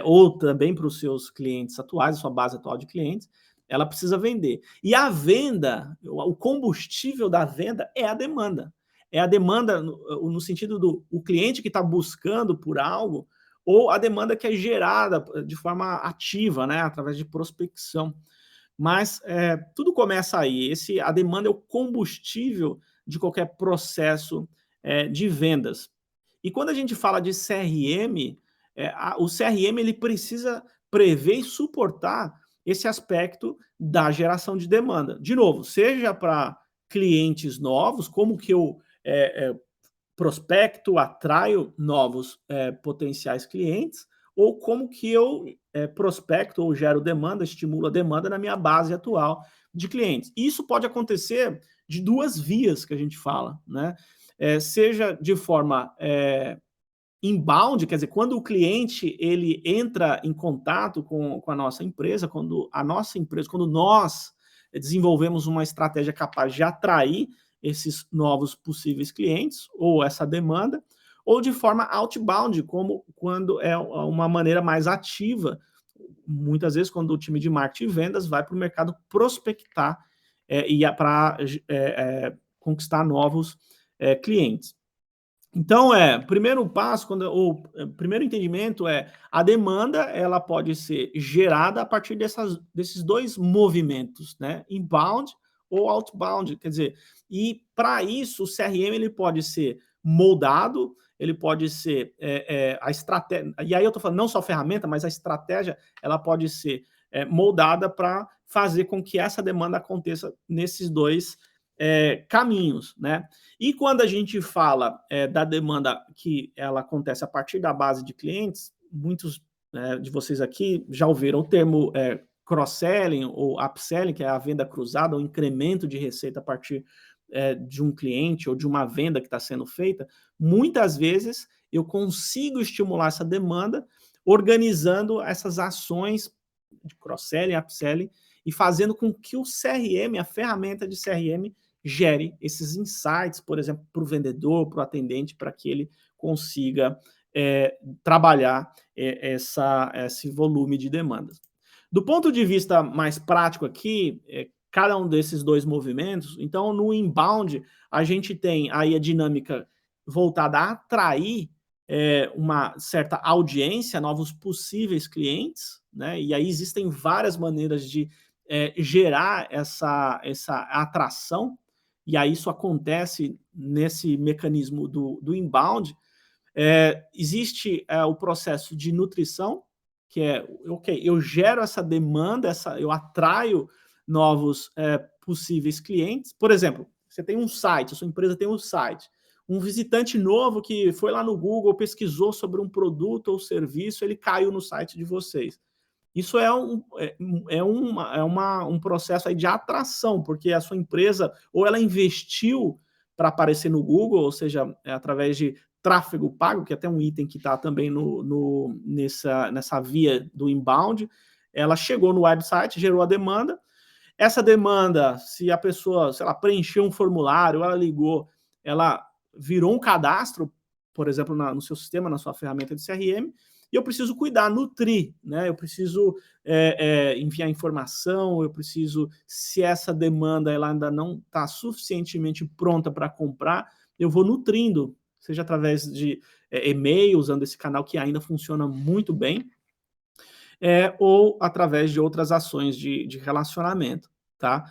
ou também para os seus clientes atuais, a sua base atual de clientes, ela precisa vender. E a venda, o combustível da venda é a demanda. É a demanda no sentido do o cliente que está buscando por algo, ou a demanda que é gerada de forma ativa, né, através de prospecção. Mas tudo começa aí. A demanda é o combustível de qualquer processo de vendas. E quando a gente fala de CRM, o CRM ele precisa prever e suportar esse aspecto da geração de demanda. De novo, seja para clientes novos, como que eu prospecto, atraio novos potenciais clientes, ou como que eu prospecto ou gero demanda, estimulo a demanda na minha base atual de clientes. Isso pode acontecer de duas vias que a gente fala, né? Seja de forma inbound, quer dizer, quando o cliente ele entra em contato com a nossa empresa, quando nós desenvolvemos uma estratégia capaz de atrair esses novos possíveis clientes ou essa demanda, ou de forma outbound, como quando é uma maneira mais ativa, muitas vezes quando o time de marketing e vendas vai para o mercado prospectar e para conquistar novos clientes. Então, primeiro passo, primeiro entendimento a demanda, ela pode ser gerada a partir desses dois movimentos, né? Inbound ou outbound, quer dizer, e para isso o CRM ele pode ser moldado, ele pode ser a estratégia, e aí eu estou falando não só a ferramenta, mas a estratégia, ela pode ser moldada para fazer com que essa demanda aconteça nesses dois caminhos, né? E quando a gente fala da demanda que ela acontece a partir da base de clientes, muitos de vocês aqui já ouviram o termo cross-selling ou upselling, que é a venda cruzada, o incremento de receita a partir de um cliente ou de uma venda que está sendo feita. Muitas vezes eu consigo estimular essa demanda organizando essas ações de cross-selling, upselling e fazendo com que o CRM, a ferramenta de CRM, gere esses insights, por exemplo, para o vendedor, para o atendente, para que ele consiga trabalhar esse volume de demandas. Do ponto de vista mais prático aqui, cada um desses dois movimentos, então no inbound a gente tem aí a dinâmica voltada a atrair uma certa audiência, novos possíveis clientes, né? E aí existem várias maneiras de gerar essa atração, e aí isso acontece nesse mecanismo do inbound. Existe o processo de nutrição, que é, ok, eu gero essa demanda, eu atraio novos possíveis clientes. Por exemplo, você tem um site, a sua empresa tem um site. Um visitante novo que foi lá no Google, pesquisou sobre um produto ou serviço, ele caiu no site de vocês. Isso um processo aí de atração, porque a sua empresa, ou ela investiu para aparecer no Google, ou seja, através de tráfego pago, que é até um item que está também nessa via do inbound, ela chegou no website, gerou a demanda. Essa demanda, se a pessoa, sei lá, preencheu um formulário, ela ligou, ela virou um cadastro, por exemplo, no seu sistema, na sua ferramenta de CRM, e eu preciso cuidar, nutrir, né? Eu preciso enviar informação, eu preciso, se essa demanda ela ainda não está suficientemente pronta para comprar, eu vou nutrindo, seja através de e-mail, usando esse canal que ainda funciona muito bem, ou através de outras ações de relacionamento, tá?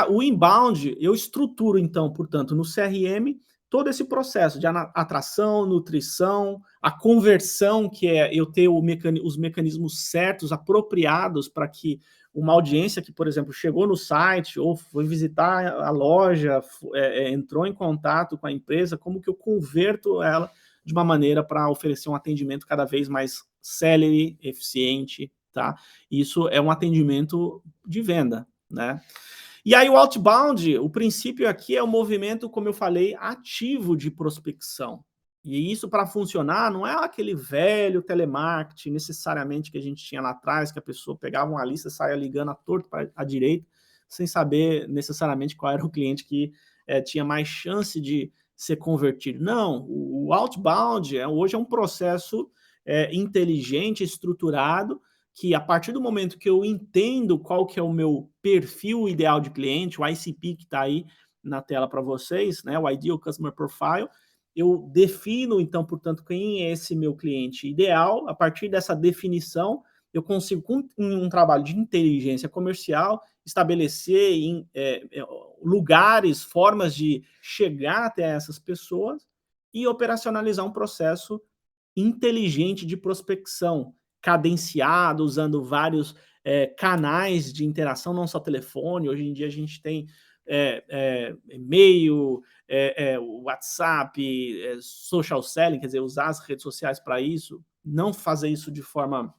O inbound, eu estruturo, então, portanto, no CRM, todo esse processo de atração, nutrição, a conversão, que é eu ter os mecanismos certos, apropriados, para que uma audiência que, por exemplo, chegou no site ou foi visitar a loja, entrou em contato com a empresa, como que eu converto ela de uma maneira para oferecer um atendimento cada vez mais célere, eficiente, tá? Isso é um atendimento de venda, né? E aí o outbound, o princípio aqui é o movimento, como eu falei, ativo de prospecção. E isso, para funcionar, não é aquele velho telemarketing necessariamente que a gente tinha lá atrás, que a pessoa pegava uma lista e saia ligando à torta para a direita, sem saber necessariamente qual era o cliente que tinha mais chance de ser convertido. Não, o outbound hoje é um processo inteligente, estruturado, que a partir do momento que eu entendo qual que é o meu perfil ideal de cliente, o ICP que está aí na tela para vocês, né, o Ideal Customer Profile, eu defino, então, portanto, quem é esse meu cliente ideal. A partir dessa definição, eu consigo, com um trabalho de inteligência comercial, estabelecer lugares, formas de chegar até essas pessoas e operacionalizar um processo inteligente de prospecção, cadenciado, usando vários canais de interação, não só telefone. Hoje em dia a gente tem e-mail, WhatsApp, social selling, quer dizer, usar as redes sociais para isso, não fazer isso de forma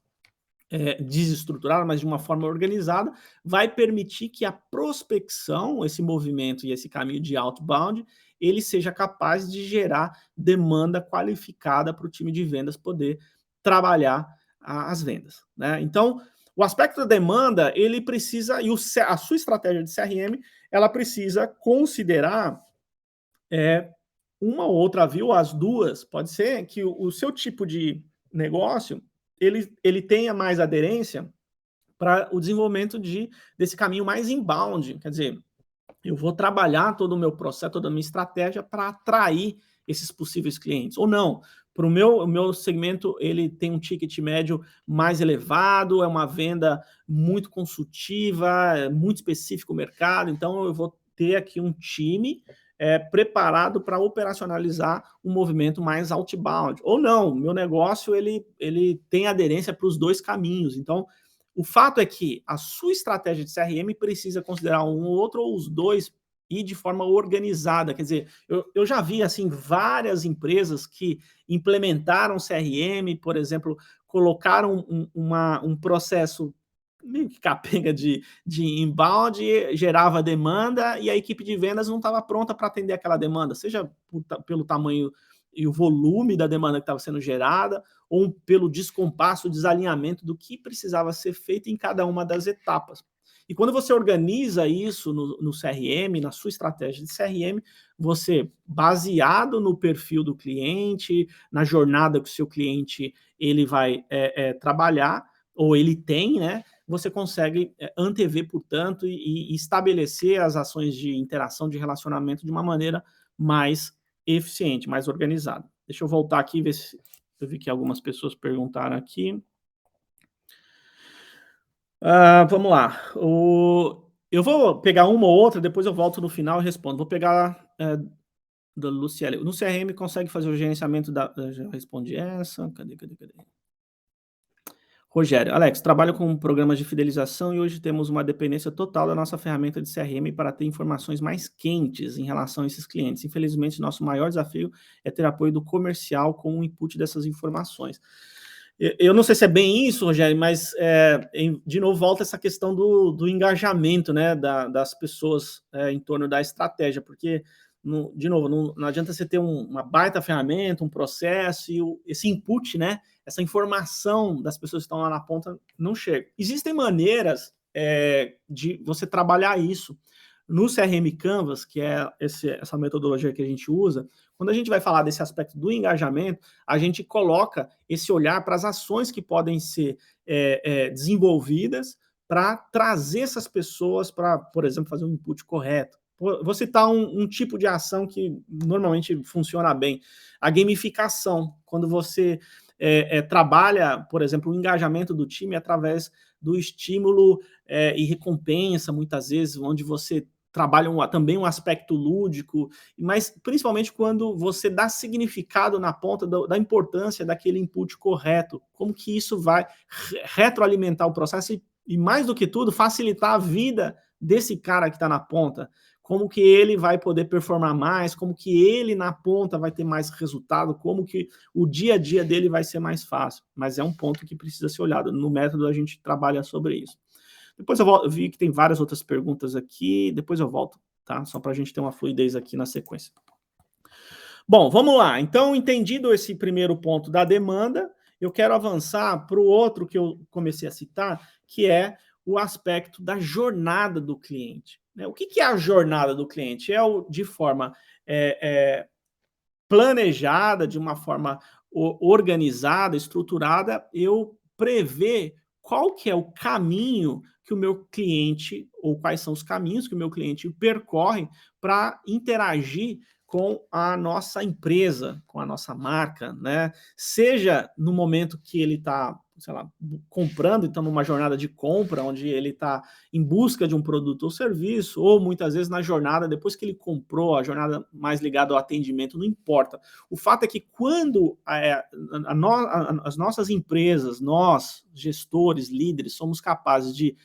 desestruturada, mas de uma forma organizada, vai permitir que a prospecção, esse movimento e esse caminho de outbound, ele seja capaz de gerar demanda qualificada para o time de vendas poder trabalhar as vendas, né? Então, o aspecto da demanda, ele precisa, a sua estratégia de CRM, ela precisa considerar uma ou outra via, ou as duas. Pode ser que o seu tipo de negócio ele tenha mais aderência para o desenvolvimento desse caminho mais inbound. Quer dizer, eu vou trabalhar todo o meu processo, toda a minha estratégia para atrair esses possíveis clientes. Ou não, para o meu segmento, ele tem um ticket médio mais elevado, é uma venda muito consultiva, muito específico o mercado, então eu vou ter aqui um time preparado para operacionalizar um movimento mais outbound. Ou não, meu negócio ele tem aderência para os dois caminhos. Então, o fato é que a sua estratégia de CRM precisa considerar um ou outro, ou os dois e de forma organizada. Quer dizer, eu já vi assim várias empresas que implementaram CRM, por exemplo, colocaram um processo meio que capenga de inbound, gerava demanda e a equipe de vendas não estava pronta para atender aquela demanda, seja pelo tamanho e o volume da demanda que estava sendo gerada, ou pelo descompasso, desalinhamento do que precisava ser feito em cada uma das etapas. E quando você organiza isso no CRM, na sua estratégia de CRM, você, baseado no perfil do cliente, na jornada que o seu cliente ele vai trabalhar, ou ele tem, né? Você consegue antever, portanto, e estabelecer as ações de interação, de relacionamento de uma maneira mais eficiente, mais organizada. Deixa eu voltar aqui e ver se eu vi que algumas pessoas perguntaram aqui. Vamos lá. Eu vou pegar uma ou outra, depois eu volto no final e respondo. Vou pegar da Luciele. No CRM consegue fazer o gerenciamento da. Já respondi essa. Cadê? Rogério, Alex, trabalho com programas de fidelização e hoje temos uma dependência total da nossa ferramenta de CRM para ter informações mais quentes em relação a esses clientes. Infelizmente, nosso maior desafio é ter apoio do comercial com o input dessas informações. Eu não sei se é bem isso, Rogério, mas de novo volta essa questão do engajamento, né, das pessoas em torno da estratégia, porque de novo, não adianta você ter uma baita ferramenta, um processo e esse input, né, essa informação das pessoas que estão lá na ponta não chega. Existem maneiras de você trabalhar isso. No CRM Canvas, que é essa metodologia que a gente usa, quando a gente vai falar desse aspecto do engajamento, a gente coloca esse olhar para as ações que podem ser desenvolvidas para trazer essas pessoas para, por exemplo, fazer um input correto. Vou citar um tipo de ação que normalmente funciona bem. A gamificação, quando você trabalha, por exemplo, o engajamento do time através do estímulo e recompensa, muitas vezes, onde você trabalha também um aspecto lúdico, mas principalmente quando você dá significado na ponta da importância daquele input correto, como que isso vai retroalimentar o processo e mais do que tudo, facilitar a vida desse cara que está na ponta, como que ele vai poder performar mais, como que ele na ponta vai ter mais resultado, como que o dia a dia dele vai ser mais fácil. Mas é um ponto que precisa ser olhado. No método a gente trabalha sobre isso. Depois eu vi que tem várias outras perguntas aqui, depois eu volto, tá? Só para a gente ter uma fluidez aqui na sequência. Bom, vamos lá. Então, entendido esse primeiro ponto da demanda, eu quero avançar para o outro que eu comecei a citar, que é o aspecto da jornada do cliente. O que é a jornada do cliente? De forma planejada, de uma forma organizada, estruturada, eu prever qual que é o caminho que o meu cliente, ou quais são os caminhos que o meu cliente percorre para interagir com a nossa empresa, com a nossa marca, né? Seja no momento que ele está, sei lá, comprando, então numa jornada de compra, onde ele está em busca de um produto ou serviço, ou muitas vezes na jornada, depois que ele comprou, a jornada mais ligada ao atendimento, não importa. O fato é que quando as nossas empresas, nós, gestores, líderes, somos capazes de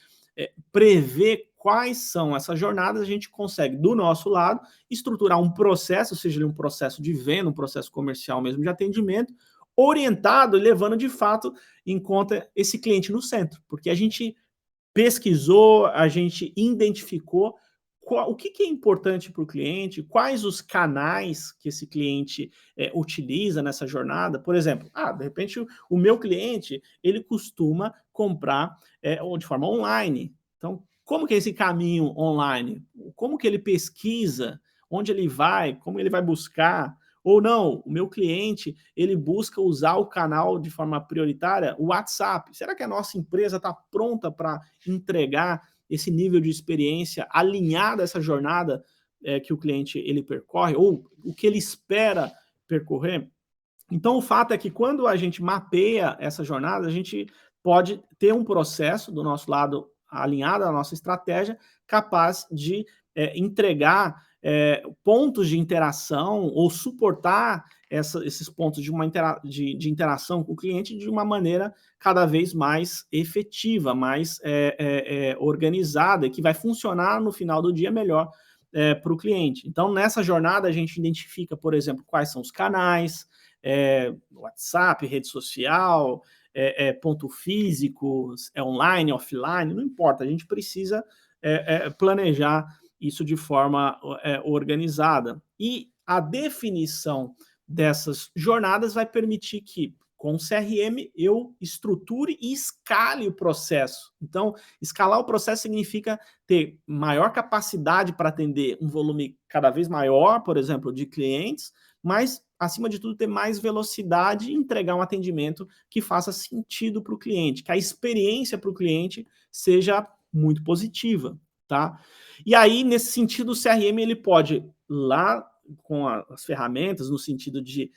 prever quais são essas jornadas, a gente consegue, do nosso lado, estruturar um processo, seja um processo de venda, um processo comercial mesmo de atendimento, orientado e levando de fato em conta esse cliente no centro, porque a gente pesquisou, a gente identificou o que é importante para o cliente, quais os canais que esse cliente utiliza nessa jornada. Por exemplo, de repente o meu cliente ele costuma comprar de forma online. Então, como que é esse caminho online? Como que ele pesquisa? Onde ele vai? Como ele vai buscar? Ou não, o meu cliente, ele busca usar o canal de forma prioritária, o WhatsApp. Será que a nossa empresa está pronta para entregar esse nível de experiência alinhado a essa jornada que o cliente ele percorre, ou o que ele espera percorrer? Então, o fato é que quando a gente mapeia essa jornada, a gente pode ter um processo do nosso lado alinhado à nossa estratégia, capaz de entregar pontos de interação ou suportar esses pontos de interação com o cliente de uma maneira cada vez mais efetiva, mais organizada, e que vai funcionar no final do dia melhor para o cliente. Então, nessa jornada, a gente identifica, por exemplo, quais são os canais, WhatsApp, rede social, ponto físico, online, offline, não importa, a gente precisa planejar isso de forma organizada. E a definição dessas jornadas vai permitir que, com o CRM, eu estruture e escale o processo. Então, escalar o processo significa ter maior capacidade para atender um volume cada vez maior, por exemplo, de clientes, mas, acima de tudo, ter mais velocidade e entregar um atendimento que faça sentido para o cliente, que a experiência para o cliente seja muito positiva, tá? E aí, nesse sentido, o CRM ele pode, lá com as ferramentas, no sentido de,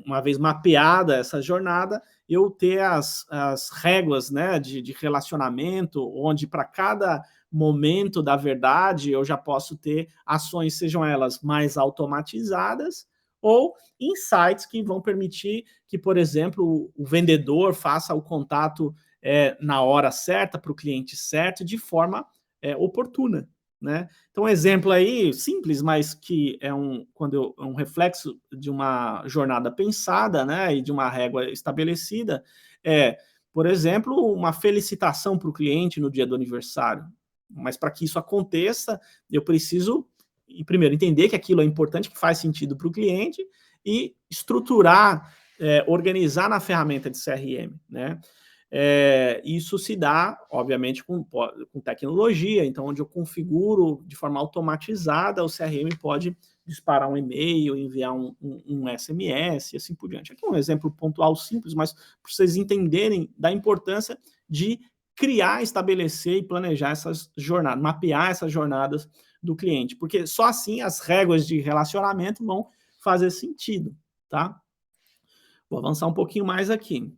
uma vez mapeada essa jornada, eu ter as réguas, né, de relacionamento, onde para cada momento da verdade eu já posso ter ações, sejam elas mais automatizadas ou insights que vão permitir que, por exemplo, o vendedor faça o contato na hora certa, para o cliente certo, de forma oportuna, né? Então, um exemplo aí simples, mas que é um reflexo de uma jornada pensada, né, e de uma régua estabelecida, por exemplo, uma felicitação para o cliente no dia do aniversário. Mas para que isso aconteça, eu preciso, primeiro, entender que aquilo é importante, que faz sentido para o cliente, e estruturar, organizar na ferramenta de CRM, né? Isso se dá, obviamente, com tecnologia, então, onde eu configuro de forma automatizada, o CRM pode disparar um e-mail, enviar um SMS e assim por diante. Aqui é um exemplo pontual simples, mas para vocês entenderem da importância de criar, estabelecer e planejar essas jornadas, mapear essas jornadas do cliente, porque só assim as réguas de relacionamento vão fazer sentido, tá? Vou avançar um pouquinho mais aqui.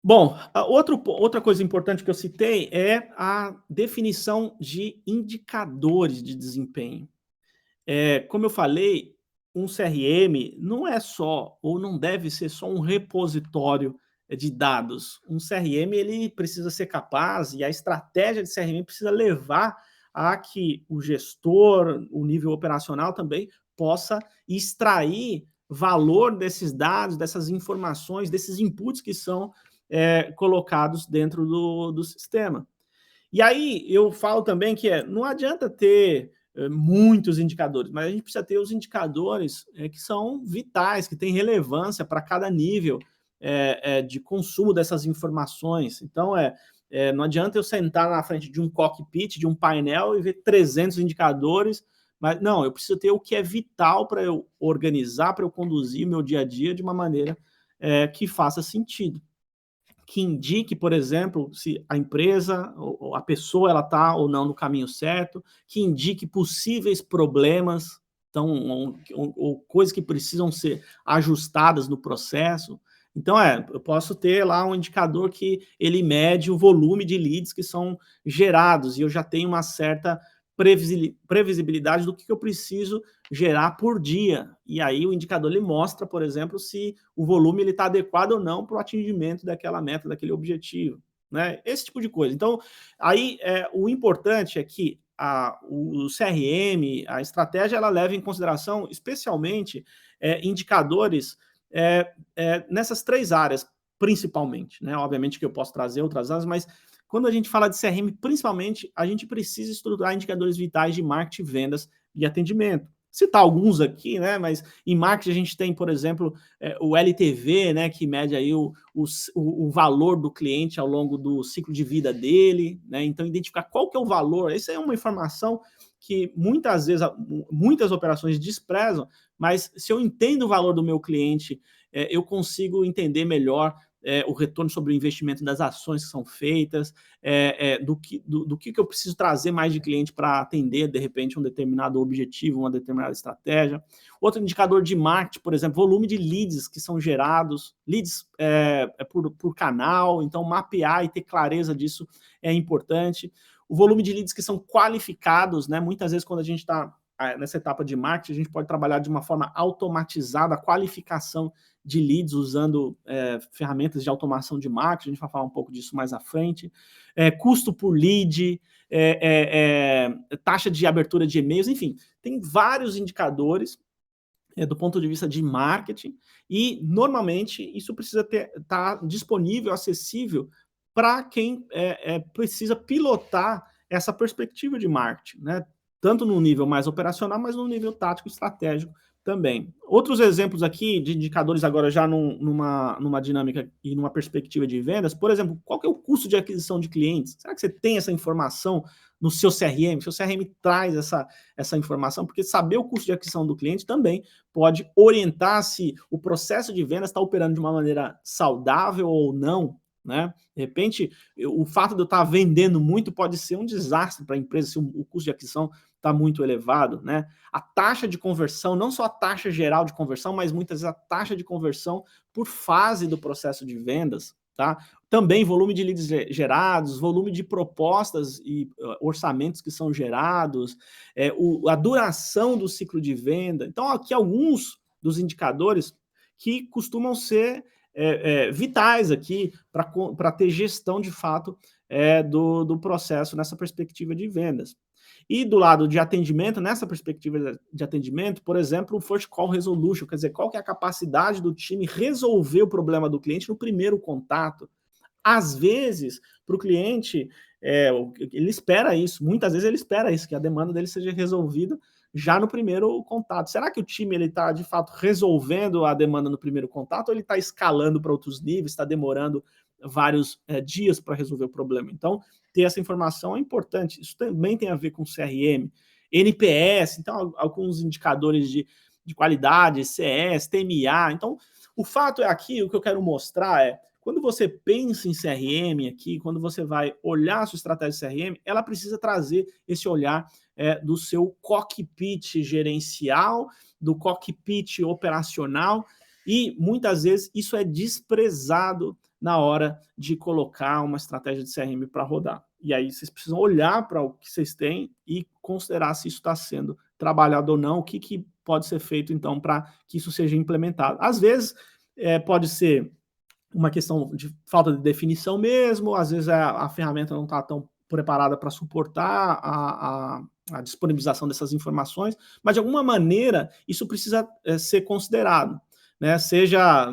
Bom, outra coisa importante que eu citei é a definição de indicadores de desempenho. Como eu falei, um CRM não é só, ou não deve ser só um repositório de dados. Um CRM ele precisa ser capaz, e a estratégia de CRM precisa levar a que o gestor, o nível operacional também, possa extrair valor desses dados, dessas informações, desses inputs que são colocados dentro do sistema. E aí eu falo também que não adianta ter muitos indicadores, mas a gente precisa ter os indicadores que são vitais, que têm relevância para cada nível de consumo dessas informações. Então, não adianta eu sentar na frente de um cockpit, de um painel e ver 300 indicadores, mas não, eu preciso ter o que é vital para eu organizar, para eu conduzir o meu dia a dia de uma maneira que faça sentido, que indique, por exemplo, se a empresa ou a pessoa ela está ou não no caminho certo, que indique possíveis problemas, então, ou coisas que precisam ser ajustadas no processo. Então, eu posso ter lá um indicador que ele mede o volume de leads que são gerados, e eu já tenho uma certa previsibilidade do que eu preciso gerar por dia. E aí o indicador ele mostra, por exemplo, se o volume está adequado ou não para o atingimento daquela meta, daquele objetivo, né? Esse tipo de coisa. Então, aí o importante é que o CRM, a estratégia, ela leva em consideração, especialmente, indicadores nessas 3 áreas, principalmente, né? Obviamente que eu posso trazer outras áreas, mas quando a gente fala de CRM, principalmente, a gente precisa estruturar indicadores vitais de marketing, vendas e atendimento. Citar alguns aqui, né? Mas em marketing a gente tem, por exemplo, o LTV, né? Que mede aí o valor do cliente ao longo do ciclo de vida dele, né? Então, identificar qual que é o valor. Isso é uma informação que muitas vezes, muitas operações desprezam, mas se eu entendo o valor do meu cliente, eu consigo entender melhor o retorno sobre o investimento das ações que são feitas, do que eu preciso trazer mais de cliente para atender, de repente, um determinado objetivo, uma determinada estratégia. Outro indicador de marketing, por exemplo, volume de leads que são gerados, leads por canal, então mapear e ter clareza disso é importante. O volume de leads que são qualificados, né? Muitas vezes, quando a gente está nessa etapa de marketing, a gente pode trabalhar de uma forma automatizada a qualificação de leads usando ferramentas de automação de marketing, a gente vai falar um pouco disso mais à frente, custo por lead, taxa de abertura de e-mails, enfim, tem vários indicadores do ponto de vista de marketing, e normalmente isso precisa estar disponível, acessível para quem precisa pilotar essa perspectiva de marketing, né? Tanto no nível mais operacional, mas no nível tático e estratégico também. Outros exemplos aqui de indicadores agora já numa dinâmica e numa perspectiva de vendas, por exemplo, qual que é o custo de aquisição de clientes? Será que você tem essa informação no seu CRM? Seu CRM traz essa informação, porque saber o custo de aquisição do cliente também pode orientar se o processo de vendas está operando de uma maneira saudável ou não, né? De repente, o fato de eu estar vendendo muito pode ser um desastre para a empresa se o custo de aquisição está muito elevado, né? A taxa de conversão, não só a taxa geral de conversão, mas muitas vezes a taxa de conversão por fase do processo de vendas, tá? Também volume de leads gerados, volume de propostas e orçamentos que são gerados, a duração do ciclo de venda. Então, aqui alguns dos indicadores que costumam ser vitais aqui para ter gestão de fato do processo nessa perspectiva de vendas. E do lado de atendimento, nessa perspectiva de atendimento, por exemplo, o First Call Resolution, quer dizer, qual que é a capacidade do time resolver o problema do cliente no primeiro contato. Às vezes, para o cliente, ele espera isso, muitas vezes ele espera isso, que a demanda dele seja resolvida já no primeiro contato. Será que o time está, de fato, resolvendo a demanda no primeiro contato ou ele está escalando para outros níveis, está demorando vários dias para resolver o problema? Então, ter essa informação é importante. Isso também tem a ver com CRM, NPS, então, alguns indicadores de qualidade, CS, TMA. Então, o fato é aqui, o que eu quero mostrar é, quando você pensa em CRM aqui, quando você vai olhar a sua estratégia de CRM, ela precisa trazer esse olhar do seu cockpit gerencial, do cockpit operacional, e muitas vezes isso é desprezado na hora de colocar uma estratégia de CRM para rodar. E aí vocês precisam olhar para o que vocês têm e considerar se isso está sendo trabalhado ou não, o que pode ser feito então para que isso seja implementado. Às vezes pode ser uma questão de falta de definição mesmo, às vezes a ferramenta não está tão preparada para suportar a disponibilização dessas informações, mas de alguma maneira isso precisa ser considerado, né?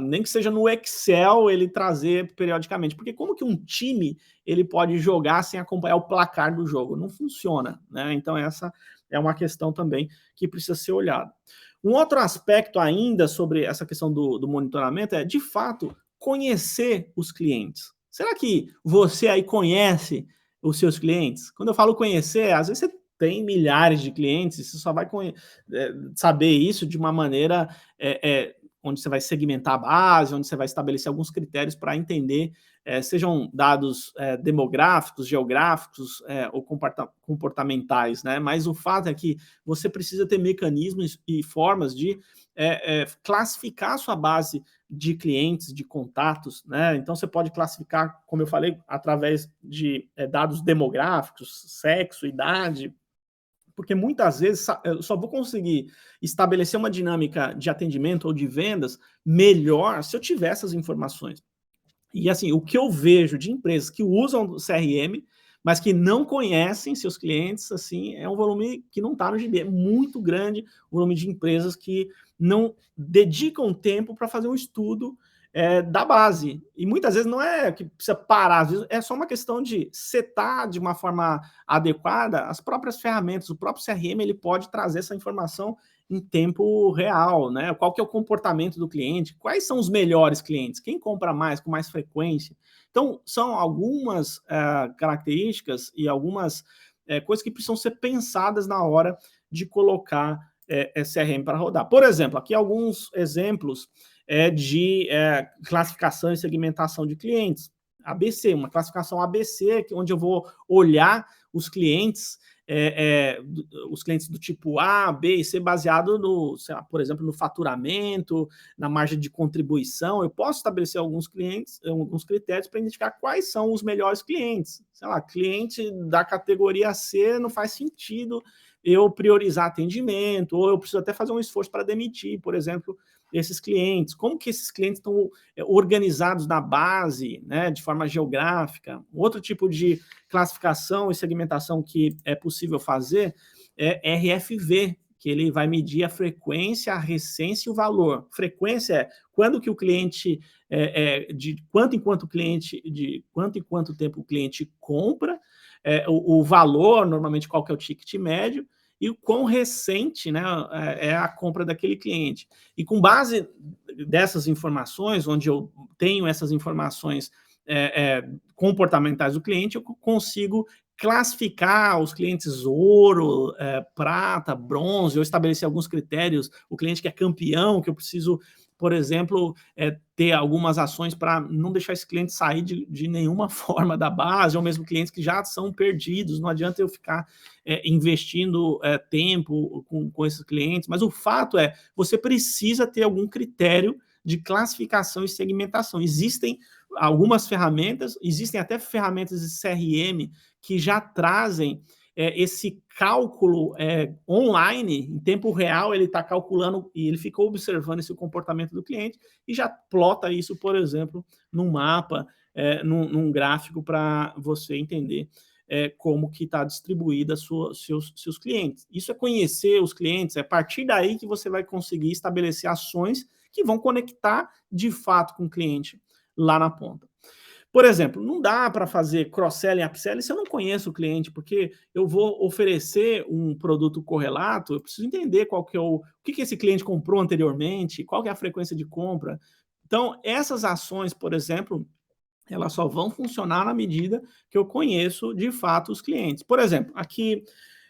Nem que seja no Excel ele trazer periodicamente, porque como que um time ele pode jogar sem acompanhar o placar do jogo? Não funciona, né? Então essa é uma questão também que precisa ser olhada. Um outro aspecto ainda sobre essa questão do monitoramento é, de fato, conhecer os clientes. Será que você aí conhece os seus clientes? Quando eu falo conhecer, às vezes você tem milhares de clientes, você só vai saber isso de uma maneira onde você vai segmentar a base, onde você vai estabelecer alguns critérios para entender, sejam dados demográficos, geográficos ou comportamentais, né? Mas o fato é que você precisa ter mecanismos e formas de classificar a sua base de clientes, de contatos, né? Então você pode classificar, como eu falei, através de dados demográficos, sexo, idade, porque muitas vezes eu só vou conseguir estabelecer uma dinâmica de atendimento ou de vendas melhor se eu tiver essas informações. E assim, o que eu vejo de empresas que usam o CRM, mas que não conhecem seus clientes, assim, é um volume que não está no GB, é muito grande o volume de empresas que não dedicam tempo para fazer um estudo da base. E muitas vezes não é que precisa parar, às vezes é só uma questão de setar de uma forma adequada as próprias ferramentas, o próprio CRM ele pode trazer essa informação em tempo real, né? Qual que é o comportamento do cliente, quais são os melhores clientes, quem compra mais, com mais frequência. Então, são algumas características e algumas coisas que precisam ser pensadas na hora de colocar CRM para rodar. Por exemplo, aqui alguns exemplos de classificação e segmentação de clientes. ABC, uma classificação ABC, onde eu vou olhar os clientes do tipo A, B e C baseado no, sei lá, por exemplo, no faturamento, na margem de contribuição. Eu posso estabelecer alguns critérios para identificar quais são os melhores clientes. Sei lá, cliente da categoria C não faz sentido eu priorizar atendimento, ou eu preciso até fazer um esforço para demitir, por exemplo, esses clientes, como que esses clientes estão organizados na base, né, de forma geográfica. Outro tipo de classificação e segmentação que é possível fazer é RFV, que ele vai medir a frequência, a recência e o valor. Frequência é quando que o cliente, de quanto em quanto cliente, de quanto em quanto tempo o cliente compra, o valor, normalmente qual que é o ticket médio, e o quão recente, né, é a compra daquele cliente. E com base dessas informações, onde eu tenho essas informações comportamentais do cliente, eu consigo classificar os clientes ouro, prata, bronze, eu estabelecer alguns critérios, o cliente que é campeão, que eu preciso, por exemplo, ter algumas ações para não deixar esse cliente sair de nenhuma forma da base, ou mesmo clientes que já são perdidos, não adianta eu ficar investindo tempo com esses clientes, mas o fato é, você precisa ter algum critério de classificação e segmentação. Existem algumas ferramentas, existem até ferramentas de CRM que já trazem esse cálculo online, em tempo real, ele está calculando e ele fica observando esse comportamento do cliente e já plota isso, por exemplo, num mapa, num gráfico para você entender como que está distribuída seus clientes. Isso é conhecer os clientes, é a partir daí que você vai conseguir estabelecer ações que vão conectar de fato com o cliente lá na ponta. Por exemplo, não dá para fazer cross-selling, upselling se eu não conheço o cliente, porque eu vou oferecer um produto correlato, eu preciso entender qual que é o que esse cliente comprou anteriormente, qual que é a frequência de compra. Então, essas ações, por exemplo, elas só vão funcionar na medida que eu conheço de fato os clientes. Por exemplo, aqui,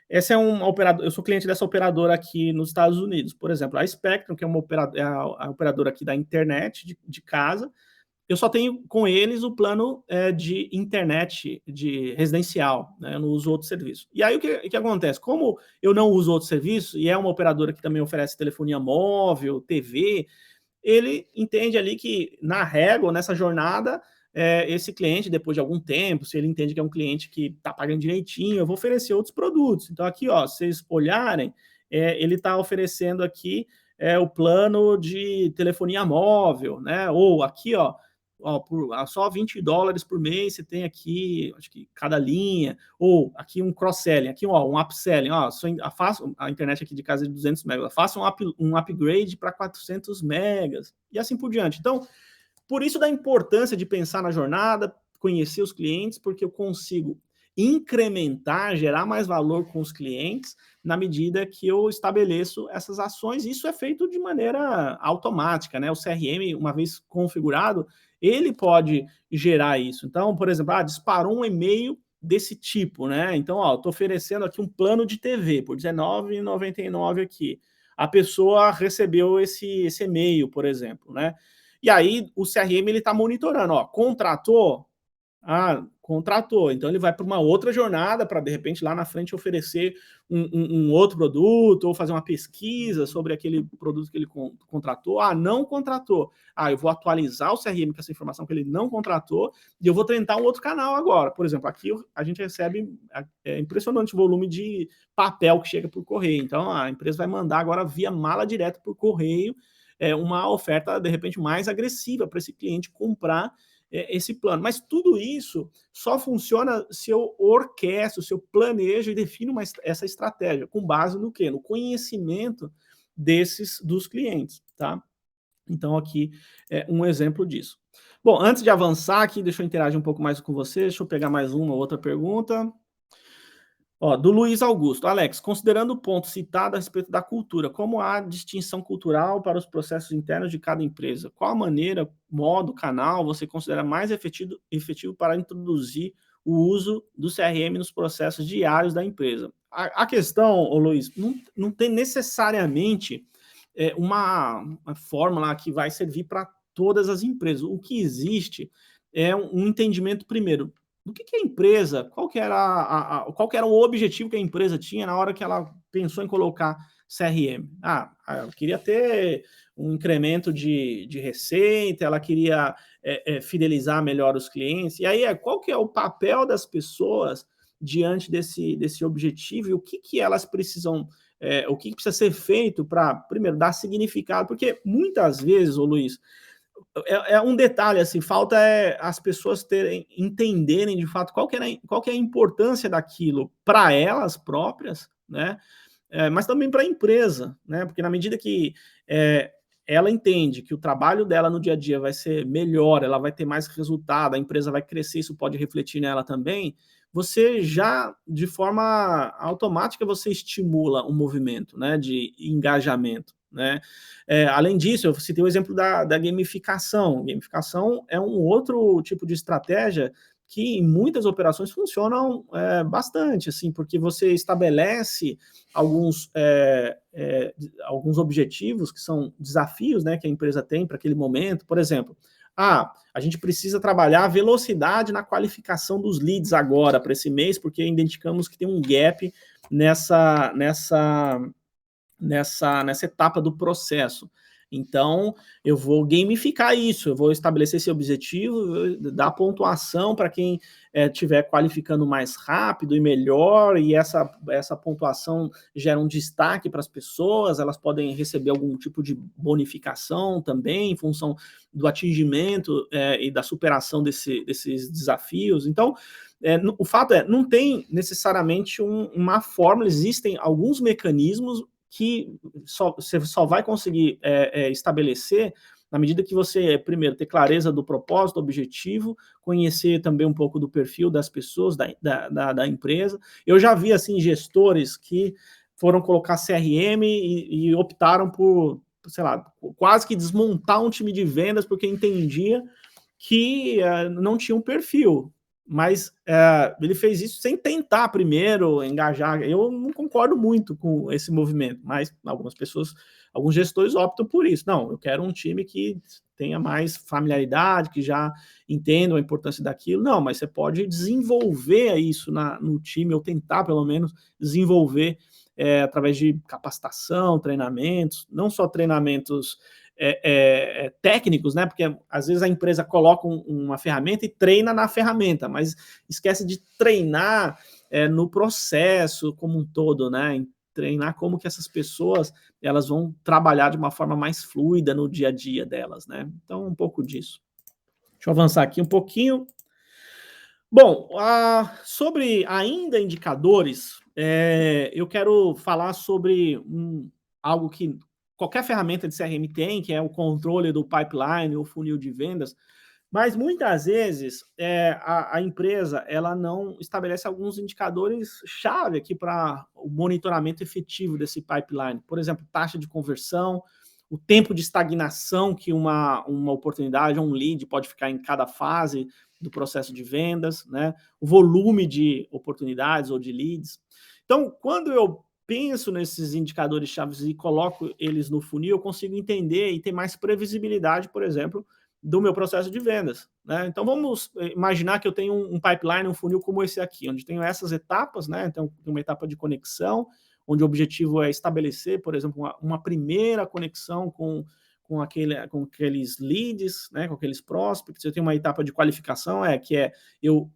essa é uma operadora, eu sou cliente dessa operadora aqui nos Estados Unidos. Por exemplo, a Spectrum, que é uma operadora, a operadora aqui da internet de casa, eu só tenho com eles o plano de internet de residencial, né? Eu não uso outro serviço. E aí o que acontece? Como eu não uso outro serviço, e é uma operadora que também oferece telefonia móvel, TV, ele entende ali que na régua, nessa jornada, esse cliente, depois de algum tempo, se ele entende que é um cliente que está pagando direitinho, eu vou oferecer outros produtos. Então aqui, ó, se vocês olharem, ele está oferecendo aqui o plano de telefonia móvel, né? Ou aqui, ó, por só $20 por mês você tem aqui, acho que cada linha, ou aqui um cross-selling, aqui ó, um upselling, ó, faço a internet aqui de casa de 200 megas, faça um upgrade para 400 megas, e assim por diante. Então, por isso da importância de pensar na jornada, conhecer os clientes, porque eu consigo incrementar, gerar mais valor com os clientes na medida que eu estabeleço essas ações. Isso é feito de maneira automática, né? O CRM, uma vez configurado, ele pode gerar isso. Então, por exemplo, disparou um e-mail desse tipo, né? Então, ó, estou oferecendo aqui um plano de TV por R$19,99 aqui. A pessoa recebeu esse e-mail, por exemplo, né? E aí o CRM ele está monitorando, ó, contratou? Contratou. Então ele vai para uma outra jornada para, de repente, lá na frente oferecer um outro produto ou fazer uma pesquisa sobre aquele produto que ele contratou. Não contratou. Eu vou atualizar o CRM com essa informação que ele não contratou e eu vou tentar um outro canal agora. Por exemplo, aqui a gente recebe impressionante volume de papel que chega por correio. Então a empresa vai mandar agora via mala direto por correio uma oferta, de repente, mais agressiva para esse cliente comprar esse plano. Mas tudo isso só funciona se eu orquestro, se eu planejo e defino essa estratégia, com base no quê? No conhecimento dos clientes, tá? Então, aqui é um exemplo disso. Bom, antes de avançar aqui, deixa eu interagir um pouco mais com você, deixa eu pegar mais uma outra pergunta. Ó, do Luiz Augusto. Alex, considerando o ponto citado a respeito da cultura, como há distinção cultural para os processos internos de cada empresa? Qual a maneira, modo, canal você considera mais efetivo para introduzir o uso do CRM nos processos diários da empresa? A questão, ô Luiz, não tem necessariamente uma fórmula que vai servir para todas as empresas. O que existe é um entendimento, primeiro, do que a empresa, qual que era o objetivo que a empresa tinha na hora que ela pensou em colocar CRM. Eu queria ter um incremento de receita, ela queria fidelizar melhor os clientes. E aí, qual que é o papel das pessoas diante desse objetivo e o que elas precisam o que precisa ser feito para, primeiro, dar significado, porque muitas vezes, ô Luiz, é um detalhe, assim, falta as pessoas entenderem de fato qual que é a importância daquilo para elas próprias, né? Mas também para a empresa, né? Porque na medida que é, ela entende que o trabalho dela no dia a dia vai ser melhor, ela vai ter mais resultado, a empresa vai crescer, isso pode refletir nela também. Você já, de forma automática, você estimula um movimento, né, de engajamento, né? Além disso, eu citei o exemplo da gamificação. Gamificação é um outro tipo de estratégia que em muitas operações funcionam bastante, assim, porque você estabelece alguns, alguns objetivos que são desafios, né, que a empresa tem para aquele momento. Por exemplo, a gente precisa trabalhar a velocidade na qualificação dos leads agora para esse mês, porque identificamos que tem um gap nessa etapa do processo. Então, eu vou gamificar isso, eu vou estabelecer esse objetivo, dar pontuação para quem estiver qualificando mais rápido e melhor, e essa pontuação gera um destaque para as pessoas, elas podem receber algum tipo de bonificação também, em função do atingimento e da superação desses desafios. Então, o fato não tem necessariamente uma fórmula, existem alguns mecanismos que você só vai conseguir estabelecer na medida que você, primeiro, ter clareza do propósito, do objetivo, conhecer também um pouco do perfil das pessoas, da empresa. Eu já vi, assim, gestores que foram colocar CRM e optaram por, sei lá, quase que desmontar um time de vendas porque entendia que não tinha um perfil. Mas ele fez isso sem tentar primeiro engajar. Eu não concordo muito com esse movimento, mas algumas pessoas, alguns gestores optam por isso. Não, eu quero um time que tenha mais familiaridade, que já entenda a importância daquilo. Não, mas você pode desenvolver isso no time, ou tentar pelo menos desenvolver através de capacitação, treinamentos, não só treinamentos técnicos, né? Porque às vezes a empresa coloca uma ferramenta e treina na ferramenta, mas esquece de treinar no processo como um todo, né? Treinar como que essas pessoas elas vão trabalhar de uma forma mais fluida no dia a dia delas, né? Então, um pouco disso. Deixa eu avançar aqui um pouquinho. Bom, sobre ainda indicadores, eu quero falar sobre algo que qualquer ferramenta de CRM tem, que é o controle do pipeline, o funil de vendas, mas muitas vezes a empresa ela não estabelece alguns indicadores-chave aqui para o monitoramento efetivo desse pipeline. Por exemplo, taxa de conversão, o tempo de estagnação que uma oportunidade ou um lead pode ficar em cada fase do processo de vendas, né? O volume de oportunidades ou de leads. Então, quando eu penso nesses indicadores chaves e coloco eles no funil, eu consigo entender e ter mais previsibilidade, por exemplo, do meu processo de vendas, né? Então, vamos imaginar que eu tenho um pipeline, um funil como esse aqui, onde tenho essas etapas, né? Então, uma etapa de conexão, onde o objetivo é estabelecer, por exemplo, uma primeira conexão com aqueles leads, né, com aqueles prospects. Eu tenho uma etapa de qualificação, que é eu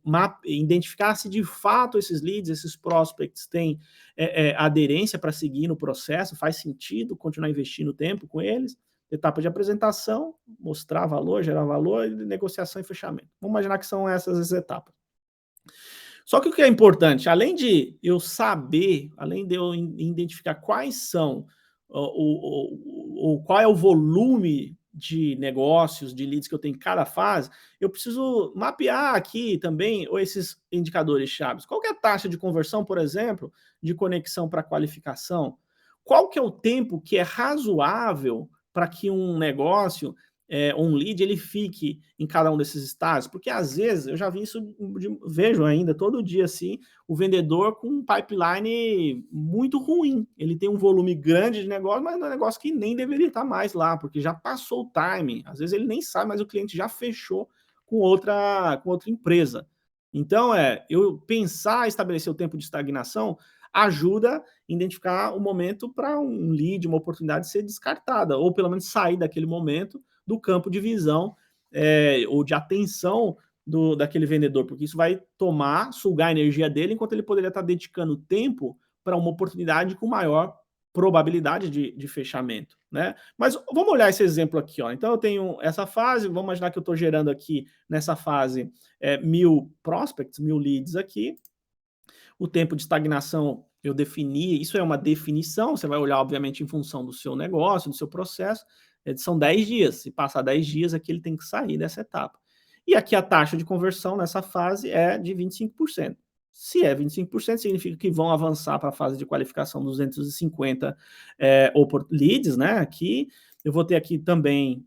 identificar se de fato esses leads, esses prospects têm aderência para seguir no processo, faz sentido continuar investindo tempo com eles. Etapa de apresentação, mostrar valor, gerar valor, e negociação e fechamento. Vamos imaginar que são essas as etapas. Só que o que é importante, além de eu saber, além de eu identificar quais são qual é o volume de negócios, de leads que eu tenho em cada fase, eu preciso mapear aqui também esses indicadores chaves. Qual que é a taxa de conversão, por exemplo, de conexão para qualificação? Qual que é o tempo que é razoável para que um negócio um lead ele fique em cada um desses estágios, porque às vezes eu já vi isso, vejo ainda todo dia assim, o vendedor com um pipeline muito ruim, ele tem um volume grande de negócio, mas é um negócio que nem deveria estar mais lá, porque já passou o timing, às vezes ele nem sabe, mas o cliente já fechou com outra empresa. Então, eu pensar, estabelecer o tempo de estagnação, ajuda a identificar o momento para um lead, uma oportunidade ser descartada, ou pelo menos sair daquele momento do campo de visão ou de atenção daquele vendedor, porque isso vai sugar a energia dele, enquanto ele poderia estar dedicando tempo para uma oportunidade com maior probabilidade de fechamento, né? Mas vamos olhar esse exemplo aqui, ó. Então eu tenho essa fase, vamos imaginar que eu estou gerando aqui nessa fase 1.000 prospects, 1.000 leads aqui. O tempo de estagnação eu defini, isso é uma definição, você vai olhar, obviamente, em função do seu negócio, do seu processo, são 10 dias. Se passar 10 dias, aqui ele tem que sair dessa etapa. E aqui a taxa de conversão nessa fase é de 25%. Se é 25%, significa que vão avançar para a fase de qualificação 250 leads, né? Aqui eu vou ter aqui também,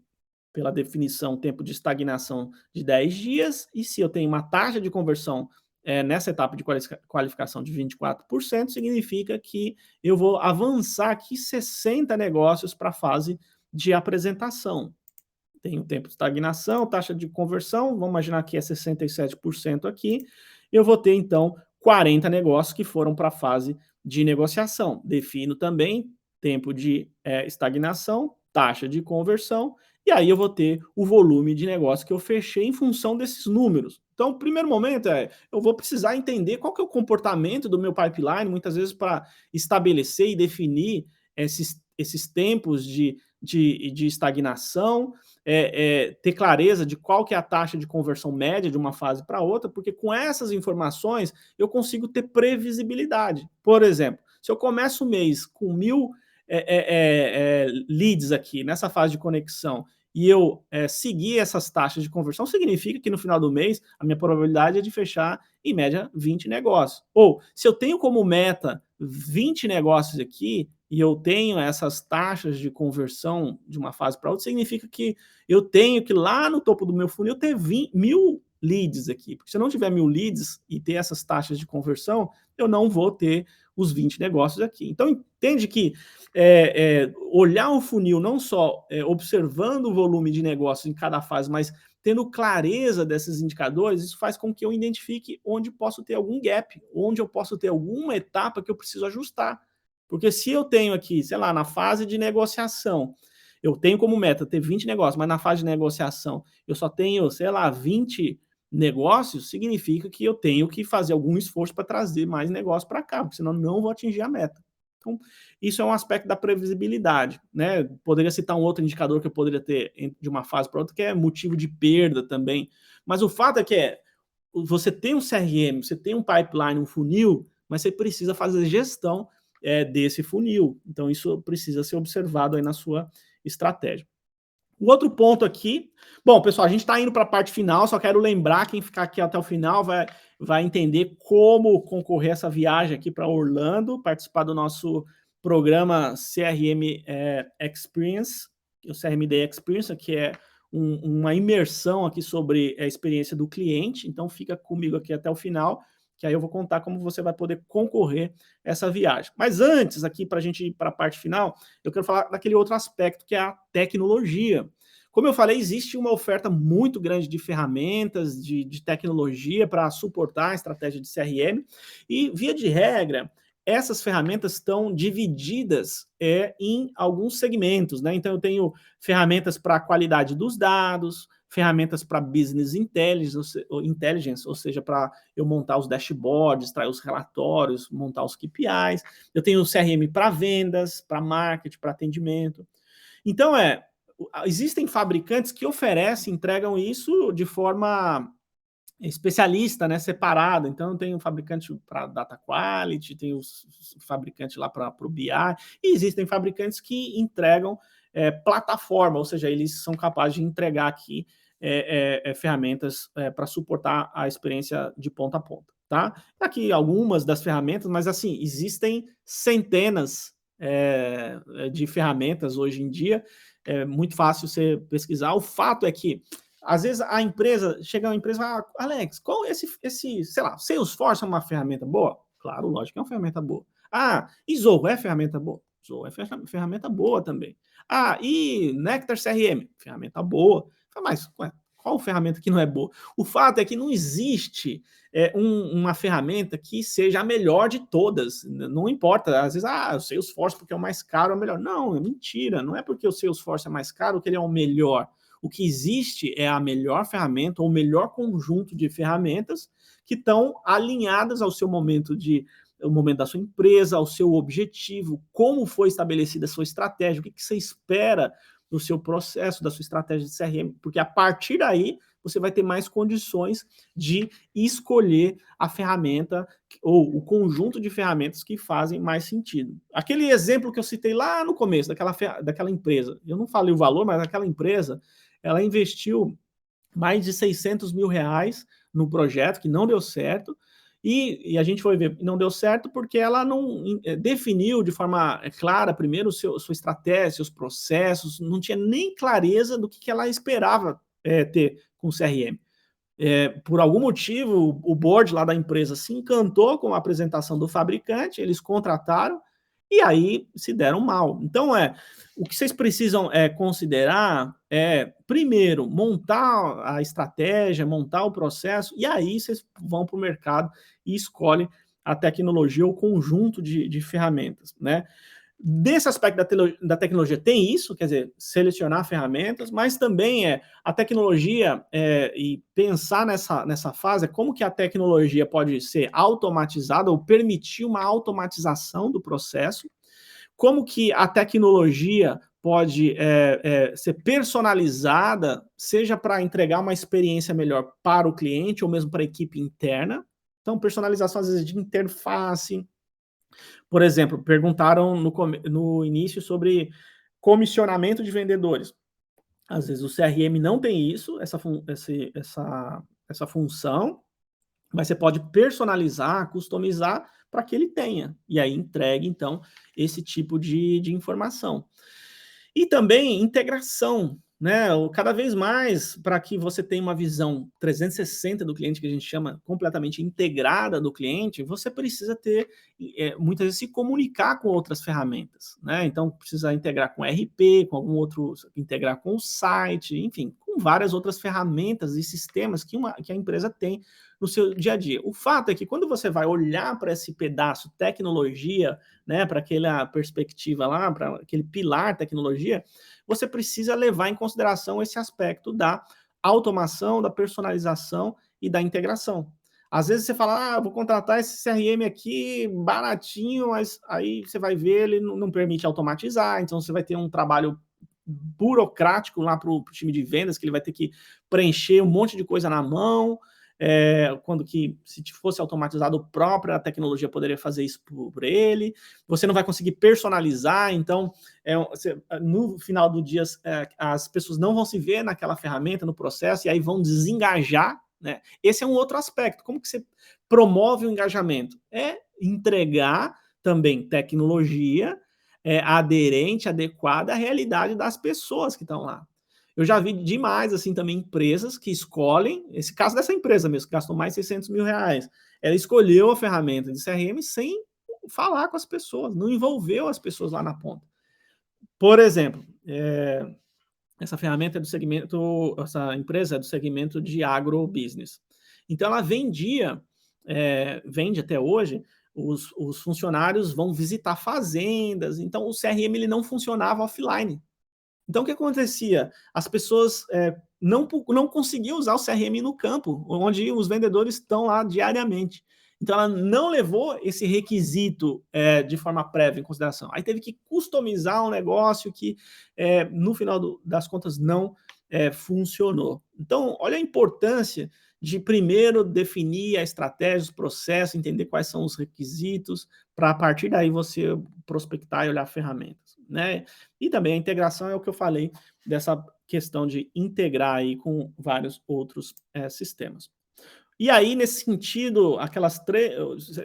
pela definição, tempo de estagnação de 10 dias, e se eu tenho uma taxa de conversão nessa etapa de qualificação de 24%, significa que eu vou avançar aqui 60 negócios para a fase de apresentação. Tem o tempo de estagnação, taxa de conversão, vamos imaginar que é 67% aqui, eu vou ter então 40 negócios que foram para a fase de negociação. Defino também tempo de estagnação, taxa de conversão, e aí eu vou ter o volume de negócio que eu fechei em função desses números. Então, o primeiro momento eu vou precisar entender qual que é o comportamento do meu pipeline, muitas vezes para estabelecer e definir esses tempos de estagnação, ter clareza de qual que é a taxa de conversão média de uma fase para outra, porque com essas informações eu consigo ter previsibilidade. Por exemplo, se eu começo o mês com 1.000 leads aqui nessa fase de conexão e eu seguir essas taxas de conversão, significa que no final do mês a minha probabilidade é de fechar, em média, 20 negócios. Ou, se eu tenho como meta 20 negócios aqui, e eu tenho essas taxas de conversão de uma fase para outra, significa que eu tenho que lá no topo do meu funil ter 1.000 leads aqui. Porque se eu não tiver 1.000 leads e ter essas taxas de conversão, eu não vou ter os 20 negócios aqui. Então, entende que olhar o funil não só observando o volume de negócios em cada fase, mas tendo clareza desses indicadores, isso faz com que eu identifique onde posso ter algum gap, onde eu posso ter alguma etapa que eu preciso ajustar. Porque se eu tenho aqui, sei lá, na fase de negociação, eu tenho como meta ter 20 negócios, mas na fase de negociação eu só tenho, sei lá, 20 negócios, significa que eu tenho que fazer algum esforço para trazer mais negócios para cá, porque senão eu não vou atingir a meta. Então, isso é um aspecto da previsibilidade, né? Poderia citar um outro indicador que eu poderia ter de uma fase para outra, que é motivo de perda também. Mas o fato é que você tem um CRM, você tem um pipeline, um funil, mas você precisa fazer gestão desse funil. Então, isso precisa ser observado aí na sua estratégia. O outro ponto aqui, bom, pessoal, a gente está indo para a parte final, só quero lembrar, quem ficar aqui até o final vai entender como concorrer essa viagem aqui para Orlando, participar do nosso programa CRM Experience, o CRMD Experience, que é uma imersão aqui sobre a experiência do cliente. Então, fica comigo aqui até o final, que aí eu vou contar como você vai poder concorrer essa viagem. Mas antes, aqui, para a gente ir para a parte final, eu quero falar daquele outro aspecto, que é a tecnologia. Como eu falei, existe uma oferta muito grande de ferramentas, de tecnologia para suportar a estratégia de CRM, e, via de regra, essas ferramentas estão divididas em alguns segmentos, né? Então, eu tenho ferramentas para a qualidade dos dados, ferramentas para business intelligence, ou seja, para eu montar os dashboards, extrair os relatórios, montar os KPIs. Eu tenho o CRM para vendas, para marketing, para atendimento. Então, existem fabricantes que oferecem, entregam isso de forma especialista, né, separada. Então, tem um fabricante para data quality, tem os fabricantes lá para o BI, e existem fabricantes que entregam plataforma, ou seja, eles são capazes de entregar aqui ferramentas para suportar a experiência de ponta a ponta, tá? Aqui algumas das ferramentas, mas assim, existem centenas de ferramentas hoje em dia, é muito fácil você pesquisar. O fato é que às vezes a empresa, chega uma empresa e fala, Alex, qual sei lá, Salesforce é uma ferramenta boa? Claro, lógico que é uma ferramenta boa. E Zoho é ferramenta boa? Zoho é ferramenta boa também. E Nectar CRM? Ferramenta boa. Mas qual ferramenta que não é boa? O fato é que não existe uma ferramenta que seja a melhor de todas. Não importa, às vezes, o Salesforce porque é o mais caro é o melhor. Não, é mentira. Não é porque o Salesforce é mais caro que ele é o melhor. O que existe é a melhor ferramenta ou o melhor conjunto de ferramentas que estão alinhadas ao seu momento de o momento da sua empresa, o seu objetivo, como foi estabelecida a sua estratégia, o que você espera do seu processo, da sua estratégia de CRM, porque a partir daí você vai ter mais condições de escolher a ferramenta ou o conjunto de ferramentas que fazem mais sentido. Aquele exemplo que eu citei lá no começo, daquela empresa, eu não falei o valor, mas aquela empresa, ela investiu mais de 600 mil reais no projeto, que não deu certo, e a gente foi ver, não deu certo porque ela não definiu de forma clara, primeiro, sua estratégia, seus processos, não tinha nem clareza do que ela esperava ter com o CRM. Por algum motivo, o board lá da empresa se encantou com a apresentação do fabricante, eles contrataram e aí se deram mal. Então, o que vocês precisam considerar primeiro, montar a estratégia, montar o processo, e aí vocês vão para o mercado e escolhem a tecnologia, o conjunto de ferramentas, né? Desse aspecto da tecnologia tem isso, quer dizer, selecionar ferramentas, mas também a tecnologia e pensar nessa fase, como que a tecnologia pode ser automatizada ou permitir uma automatização do processo, como que a tecnologia pode ser personalizada, seja para entregar uma experiência melhor para o cliente ou mesmo para a equipe interna. Então, personalização às vezes de interface. Por exemplo, perguntaram no início sobre comissionamento de vendedores. Às vezes o CRM não tem isso, essa função, mas você pode personalizar, customizar para que ele tenha. E aí entregue, então, esse tipo de informação. E também integração, né? Cada vez mais, para que você tenha uma visão 360 do cliente, que a gente chama completamente integrada do cliente, você precisa ter, muitas vezes, se comunicar com outras ferramentas, né? Então, precisa integrar com RP, com algum outro, integrar com o site, enfim, com várias outras ferramentas e sistemas que a empresa tem no seu dia a dia. O fato é que quando você vai olhar para esse pedaço tecnologia, né, para aquela perspectiva lá, para aquele pilar tecnologia, você precisa levar em consideração esse aspecto da automação, da personalização e da integração. Às vezes você fala, vou contratar esse CRM aqui baratinho, mas aí você vai ver, ele não permite automatizar, então você vai ter um trabalho burocrático lá para o time de vendas, que ele vai ter que preencher um monte de coisa na mão, quando que, se fosse automatizado, a própria tecnologia poderia fazer isso por ele. Você não vai conseguir personalizar, então, no final do dia, as pessoas não vão se ver naquela ferramenta, no processo, e aí vão desengajar, né? Esse é um outro aspecto. Como que você promove o engajamento? É entregar também tecnologia aderente, adequada à realidade das pessoas que estão lá. Eu já vi demais, assim, também empresas que escolhem, esse caso dessa empresa mesmo, que gastou mais de 600 mil reais, ela escolheu a ferramenta de CRM sem falar com as pessoas, não envolveu as pessoas lá na ponta. Por exemplo, essa ferramenta é do segmento, essa empresa é do segmento de agrobusiness. Então, ela vende até hoje, os funcionários vão visitar fazendas, então o CRM ele não funcionava offline. Então, o que acontecia? As pessoas não conseguiam usar o CRM no campo, onde os vendedores estão lá diariamente. Então, ela não levou esse requisito de forma prévia em consideração. Aí teve que customizar um negócio que, no final das contas, não funcionou. Então, olha a importância de primeiro definir a estratégia, os processos, entender quais são os requisitos, para a partir daí você prospectar e olhar ferramentas, né? E também a integração é o que eu falei dessa questão de integrar aí com vários outros sistemas. E aí, nesse sentido,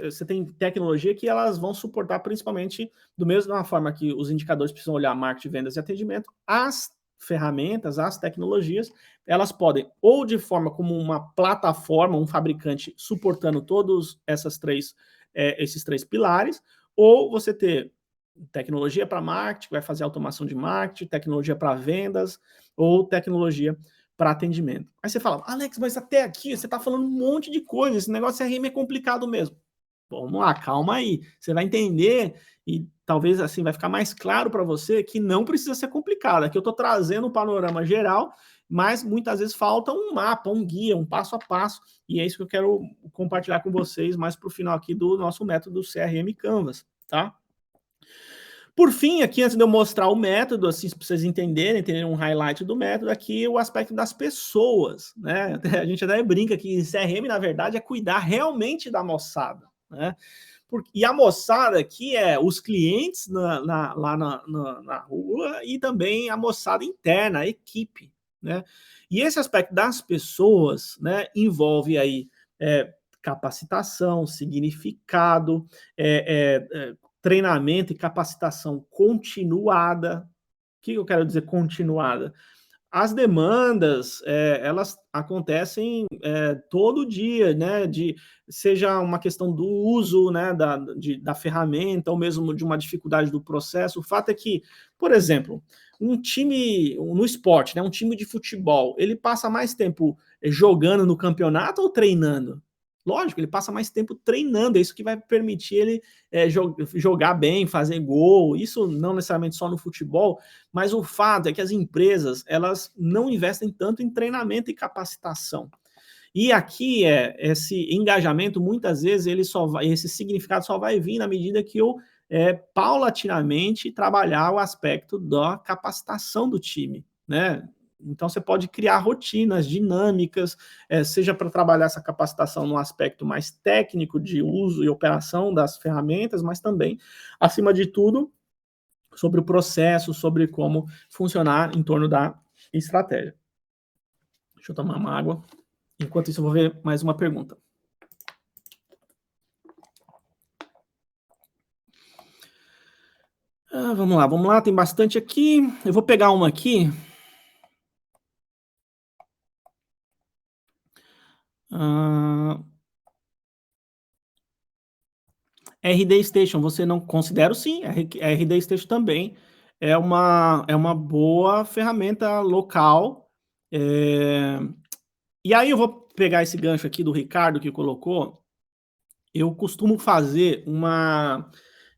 você tem tecnologia que elas vão suportar principalmente, do mesma forma que os indicadores precisam olhar marketing, vendas e atendimento, as ferramentas, as tecnologias, elas podem, ou de forma como uma plataforma, um fabricante suportando todos esses três pilares, ou você ter tecnologia para marketing, vai fazer automação de marketing, tecnologia para vendas, ou tecnologia para atendimento. Aí você fala, Alex, mas até aqui você está falando um monte de coisa, esse negócio CRM é complicado mesmo. Vamos lá, calma aí. Você vai entender e talvez assim vai ficar mais claro para você que não precisa ser complicado. Aqui eu estou trazendo um panorama geral mas muitas vezes falta um mapa, um guia, um passo a passo, e é isso que eu quero compartilhar com vocês mais para o final aqui do nosso método CRM Canvas, tá? Por fim, aqui, antes de eu mostrar o método, assim, para vocês entenderem um highlight do método, aqui o aspecto das pessoas, né? A gente até brinca que CRM, na verdade, é cuidar realmente da moçada, né? E a moçada aqui é os clientes lá na rua e também a moçada interna, a equipe, né? E esse aspecto das pessoas, né, envolve aí capacitação, significado, treinamento e capacitação continuada. O que eu quero dizer continuada? As demandas, elas acontecem todo dia, né? Seja uma questão do uso, né, da ferramenta, ou mesmo de uma dificuldade do processo. O fato é que, por exemplo, um time no esporte, né, um time de futebol, ele passa mais tempo jogando no campeonato ou treinando? Lógico, ele passa mais tempo treinando, é isso que vai permitir ele jogar bem, fazer gol. Isso não necessariamente só no futebol, mas o fato é que as empresas, elas não investem tanto em treinamento e capacitação. E aqui esse engajamento, muitas vezes, esse significado só vai vir na medida que eu paulatinamente trabalhar o aspecto da capacitação do time, né? Então você pode criar rotinas dinâmicas, seja para trabalhar essa capacitação no aspecto mais técnico de uso e operação das ferramentas, mas também, acima de tudo, sobre o processo, sobre como funcionar em torno da estratégia. Deixa eu tomar uma água. Enquanto isso, eu vou ver mais uma pergunta. Vamos lá, tem bastante aqui. Eu vou pegar uma aqui. RD Station, você não considera? Sim, RD Station também é uma boa ferramenta local. E aí eu vou pegar esse gancho aqui do Ricardo que colocou. Eu costumo fazer uma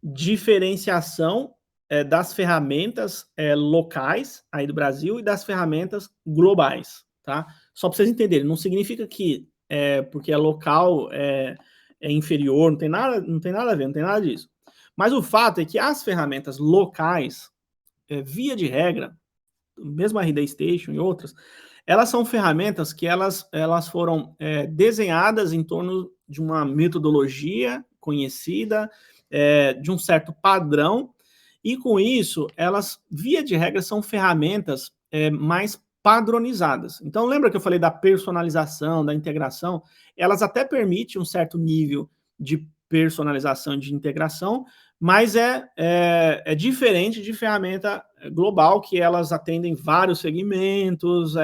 diferenciação das ferramentas locais aí do Brasil e das ferramentas globais, tá? Só para vocês entenderem, não significa que porque é local é inferior, não tem nada a ver, não tem nada disso. Mas o fato é que as ferramentas locais, via de regra, mesmo a RD Station e outras, elas são ferramentas que elas foram desenhadas em torno de uma metodologia conhecida, de um certo padrão, e com isso, elas, via de regra, são ferramentas mais padronizadas. Então, lembra que eu falei da personalização, da integração? Elas até permitem um certo nível de personalização e de integração, mas é diferente de ferramenta global, que elas atendem vários segmentos,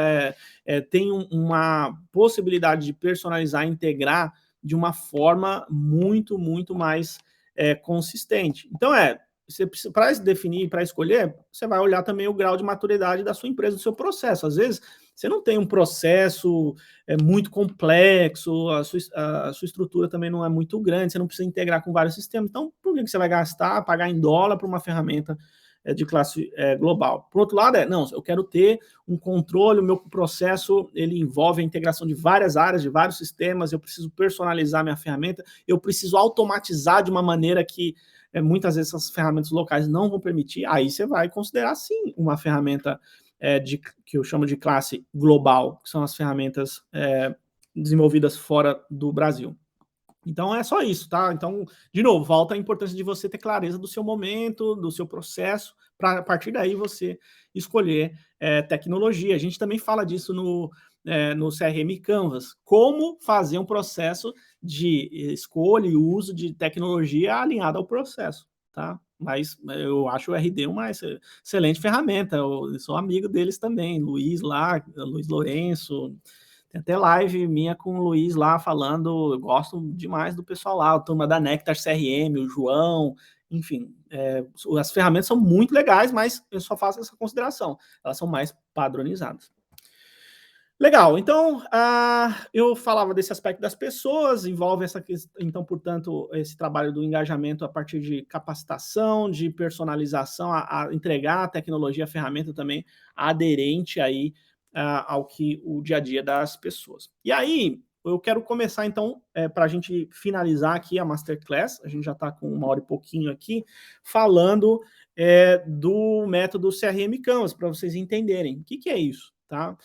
tem uma possibilidade de personalizar e integrar de uma forma muito, muito mais consistente. Então, para definir, para escolher, você vai olhar também o grau de maturidade da sua empresa, do seu processo. Às vezes, você não tem um processo muito complexo, a sua estrutura também não é muito grande, você não precisa integrar com vários sistemas. Então, por que você vai pagar em dólar para uma ferramenta de classe global? Por outro lado, não, eu quero ter um controle, o meu processo, ele envolve a integração de várias áreas, de vários sistemas, eu preciso personalizar minha ferramenta, eu preciso automatizar de uma maneira que muitas vezes essas ferramentas locais não vão permitir, aí você vai considerar, sim, uma ferramenta que eu chamo de classe global, que são as ferramentas desenvolvidas fora do Brasil. Então é só isso, tá? Então, de novo, volta a importância de você ter clareza do seu momento, do seu processo, para a partir daí você escolher tecnologia. A gente também fala disso no CRM Canvas, como fazer um processo de escolha e uso de tecnologia alinhado ao processo, tá? Mas eu acho o RD uma excelente ferramenta, eu sou amigo deles também, Luiz Lourenço. Tem até live minha com o Luiz lá falando, eu gosto demais do pessoal lá, a turma da Nectar CRM, o João, enfim, as ferramentas são muito legais, mas eu só faço essa consideração, elas são mais padronizadas. Legal, então eu falava desse aspecto das pessoas, envolve então, portanto, esse trabalho do engajamento a partir de capacitação, de personalização, a entregar a tecnologia, a ferramenta também aderente aí ao que o dia a dia das pessoas. E aí, eu quero começar, então, para a gente finalizar aqui a Masterclass, a gente já está com 1 hora e pouquinho aqui, falando do método CRM Canvas, para vocês entenderem. O que, que é isso, tá?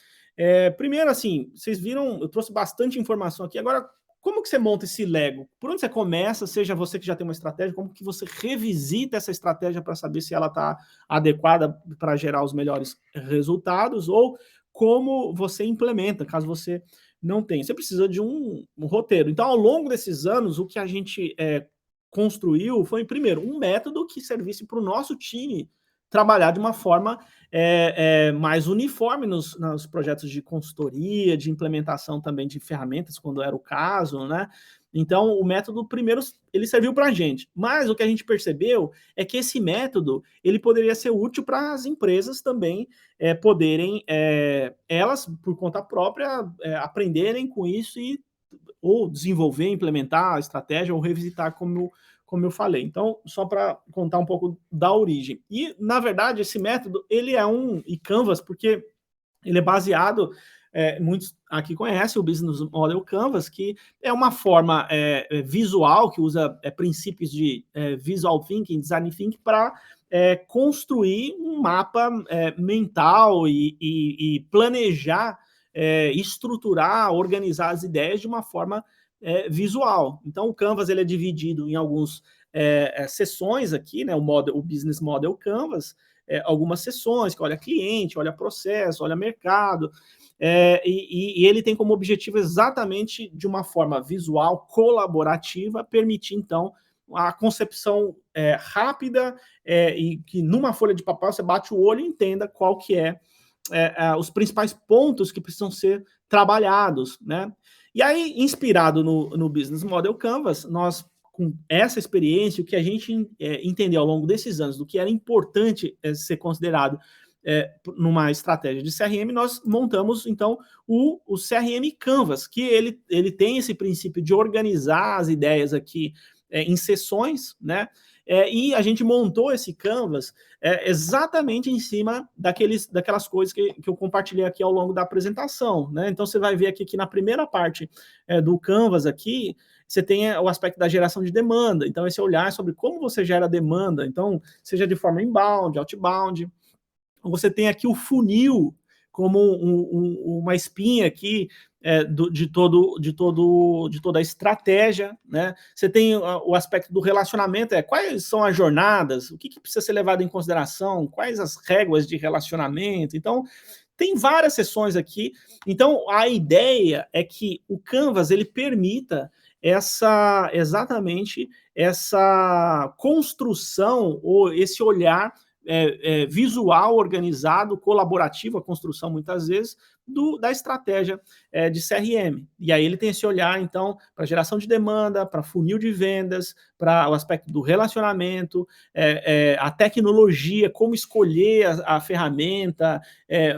Primeiro, assim, vocês viram, eu trouxe bastante informação aqui, agora, como que você monta esse Lego? Por onde você começa, seja você que já tem uma estratégia, como que você revisita essa estratégia para saber se ela está adequada para gerar os melhores resultados, ou como você implementa, caso você não tenha. Você precisa de um roteiro. Então, ao longo desses anos, o que a gente construiu foi, primeiro, um método que servisse para o nosso time trabalhar de uma forma mais uniforme nos projetos de consultoria, de implementação também de ferramentas, quando era o caso, né? Então, o método, primeiro, ele serviu para a gente. Mas o que a gente percebeu é que esse método, ele poderia ser útil para as empresas também poderem, elas, por conta própria, aprenderem com isso e ou desenvolver, implementar a estratégia ou revisitar, como eu falei. Então, só para contar um pouco da origem. E, na verdade, esse método, ele é e Canvas, porque ele é baseado, muitos aqui conhecem o Business Model Canvas, que é uma forma visual, que usa princípios de Visual Thinking, Design Thinking, para construir um mapa mental e planejar, estruturar, organizar as ideias de uma forma visual. Então, o Canvas ele é dividido em algumas sessões aqui, né? O Business Model Canvas, algumas sessões que olha cliente, olha processo, olha mercado, e ele tem como objetivo exatamente de uma forma visual, colaborativa, permitir, então, a concepção rápida e que numa folha de papel você bate o olho e entenda qual que os principais pontos que precisam ser trabalhados, né? E aí, inspirado no Business Model Canvas, nós, com essa experiência, o que a gente entendeu ao longo desses anos, do que era importante ser considerado numa estratégia de CRM, nós montamos, então, o CRM Canvas, que ele tem esse princípio de organizar as ideias aqui em sessões, né? E a gente montou esse Canvas exatamente em cima daquelas coisas que eu compartilhei aqui ao longo da apresentação, né? Então, você vai ver aqui que na primeira parte do Canvas aqui, você tem o aspecto da geração de demanda. Então, esse olhar sobre como você gera demanda. Então, seja de forma inbound, outbound. Você tem aqui o funil como uma espinha aqui de toda a estratégia, né? Você tem o aspecto do relacionamento, quais são as jornadas, o que precisa ser levado em consideração, quais as réguas de relacionamento. Então, tem várias sessões aqui. Então, a ideia é que o Canvas ele permita exatamente essa construção ou esse olhar visual, organizado, colaborativo, a construção, muitas vezes, da estratégia de CRM. E aí ele tem esse olhar, então, para geração de demanda, para funil de vendas, para o aspecto do relacionamento, a tecnologia, como escolher a ferramenta,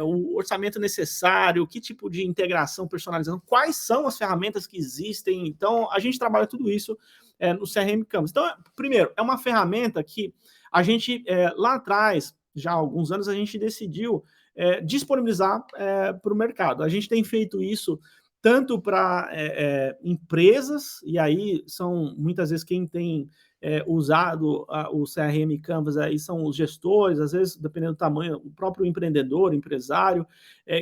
o orçamento necessário, que tipo de integração personalizando, quais são as ferramentas que existem. Então, a gente trabalha tudo isso no CRM Canvas. Então, primeiro, é uma ferramenta que a gente, lá atrás, já há alguns anos, a gente decidiu disponibilizar para o mercado. A gente tem feito isso tanto para empresas, e aí são muitas vezes quem tem usado o CRM Canvas aí são os gestores, às vezes, dependendo do tamanho, o próprio empreendedor, empresário,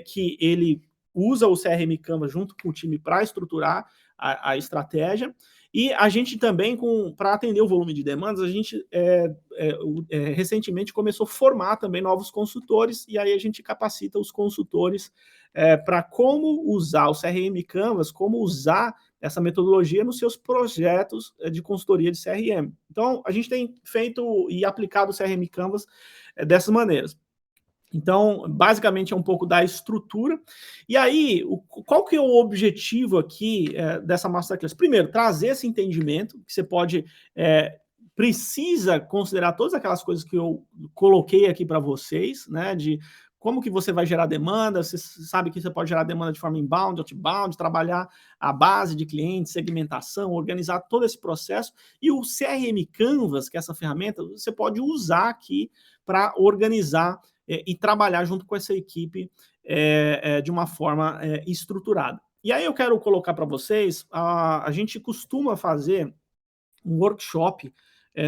que ele usa o CRM Canvas junto com o time para estruturar a estratégia. E a gente também, para atender o volume de demandas, a gente recentemente começou a formar também novos consultores, e aí a gente capacita os consultores para como usar o CRM Canvas, como usar essa metodologia nos seus projetos de consultoria de CRM. Então, a gente tem feito e aplicado o CRM Canvas dessas maneiras. Então, basicamente, é um pouco da estrutura. E aí, qual que é o objetivo aqui dessa Masterclass? Primeiro, trazer esse entendimento, que você precisa considerar todas aquelas coisas que eu coloquei aqui para vocês, né, de como que você vai gerar demanda, você sabe que você pode gerar demanda de forma inbound, outbound, trabalhar a base de clientes, segmentação, organizar todo esse processo. E o CRM Canvas, que é essa ferramenta, você pode usar aqui para organizar e trabalhar junto com essa equipe de uma forma estruturada. E aí eu quero colocar para vocês, a gente costuma fazer um workshop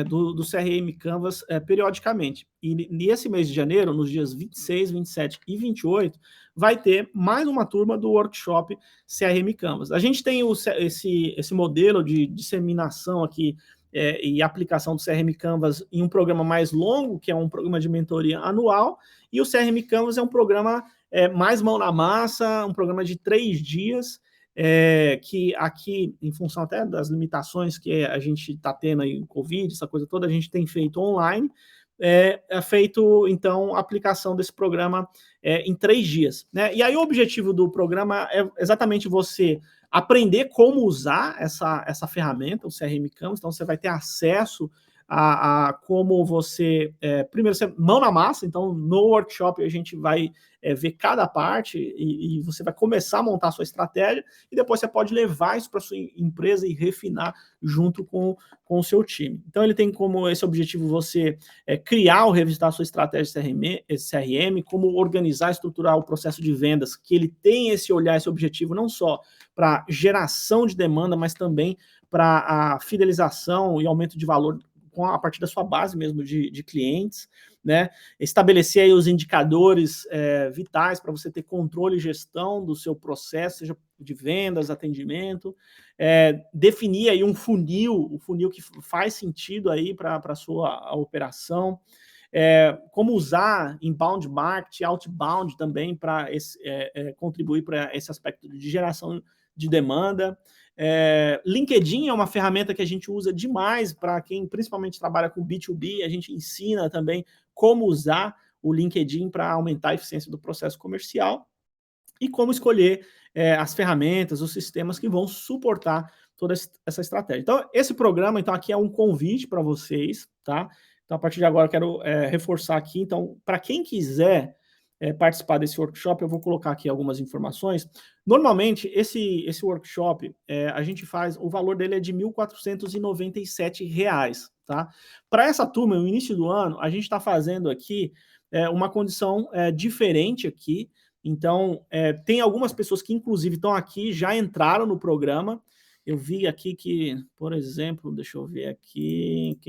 do CRM Canvas periodicamente. E nesse mês de janeiro, nos dias 26, 27 e 28, vai ter mais uma turma do workshop CRM Canvas. A gente tem esse modelo de disseminação aqui e aplicação do CRM Canvas em um programa mais longo, que é um programa de mentoria anual, e o CRM Canvas é um programa mais mão na massa, um programa de 3 dias, que aqui, em função até das limitações que a gente está tendo aí, o Covid, essa coisa toda, a gente tem feito online, feito, então, a aplicação desse programa em 3 dias, né? E aí o objetivo do programa é exatamente você aprender como usar essa ferramenta, o CRM Canvas, então você vai ter acesso a como você, primeiro, você, mão na massa, então no workshop a gente vai ver cada parte e você vai começar a montar a sua estratégia e depois você pode levar isso para sua empresa e refinar junto com o seu time. Então ele tem como esse objetivo você criar ou revisitar a sua estratégia CRM, como organizar, estruturar o processo de vendas, que ele tem esse olhar, esse objetivo não só para geração de demanda, mas também para a fidelização e aumento de valor a partir da sua base mesmo de clientes, né? Estabelecer aí os indicadores vitais para você ter controle e gestão do seu processo, seja de vendas, atendimento, definir aí um funil que faz sentido aí para a sua operação, como usar inbound marketing, outbound também para contribuir para esse aspecto de geração de demanda. LinkedIn é uma ferramenta que a gente usa demais para quem principalmente trabalha com B2B, a gente ensina também como usar o LinkedIn para aumentar a eficiência do processo comercial e como escolher as ferramentas, os sistemas que vão suportar toda essa estratégia. Então, esse programa, então, aqui é um convite para vocês, tá? Então, a partir de agora, eu quero reforçar aqui. Então, para quem quiser participar desse workshop, eu vou colocar aqui algumas informações. Normalmente, esse workshop, a gente faz, o valor dele é de R$ 1.497, tá? Para essa turma, no início do ano, a gente está fazendo aqui uma condição diferente aqui. Então, tem algumas pessoas que, inclusive, estão aqui, já entraram no programa. Eu vi aqui que, por exemplo, deixa eu ver aqui,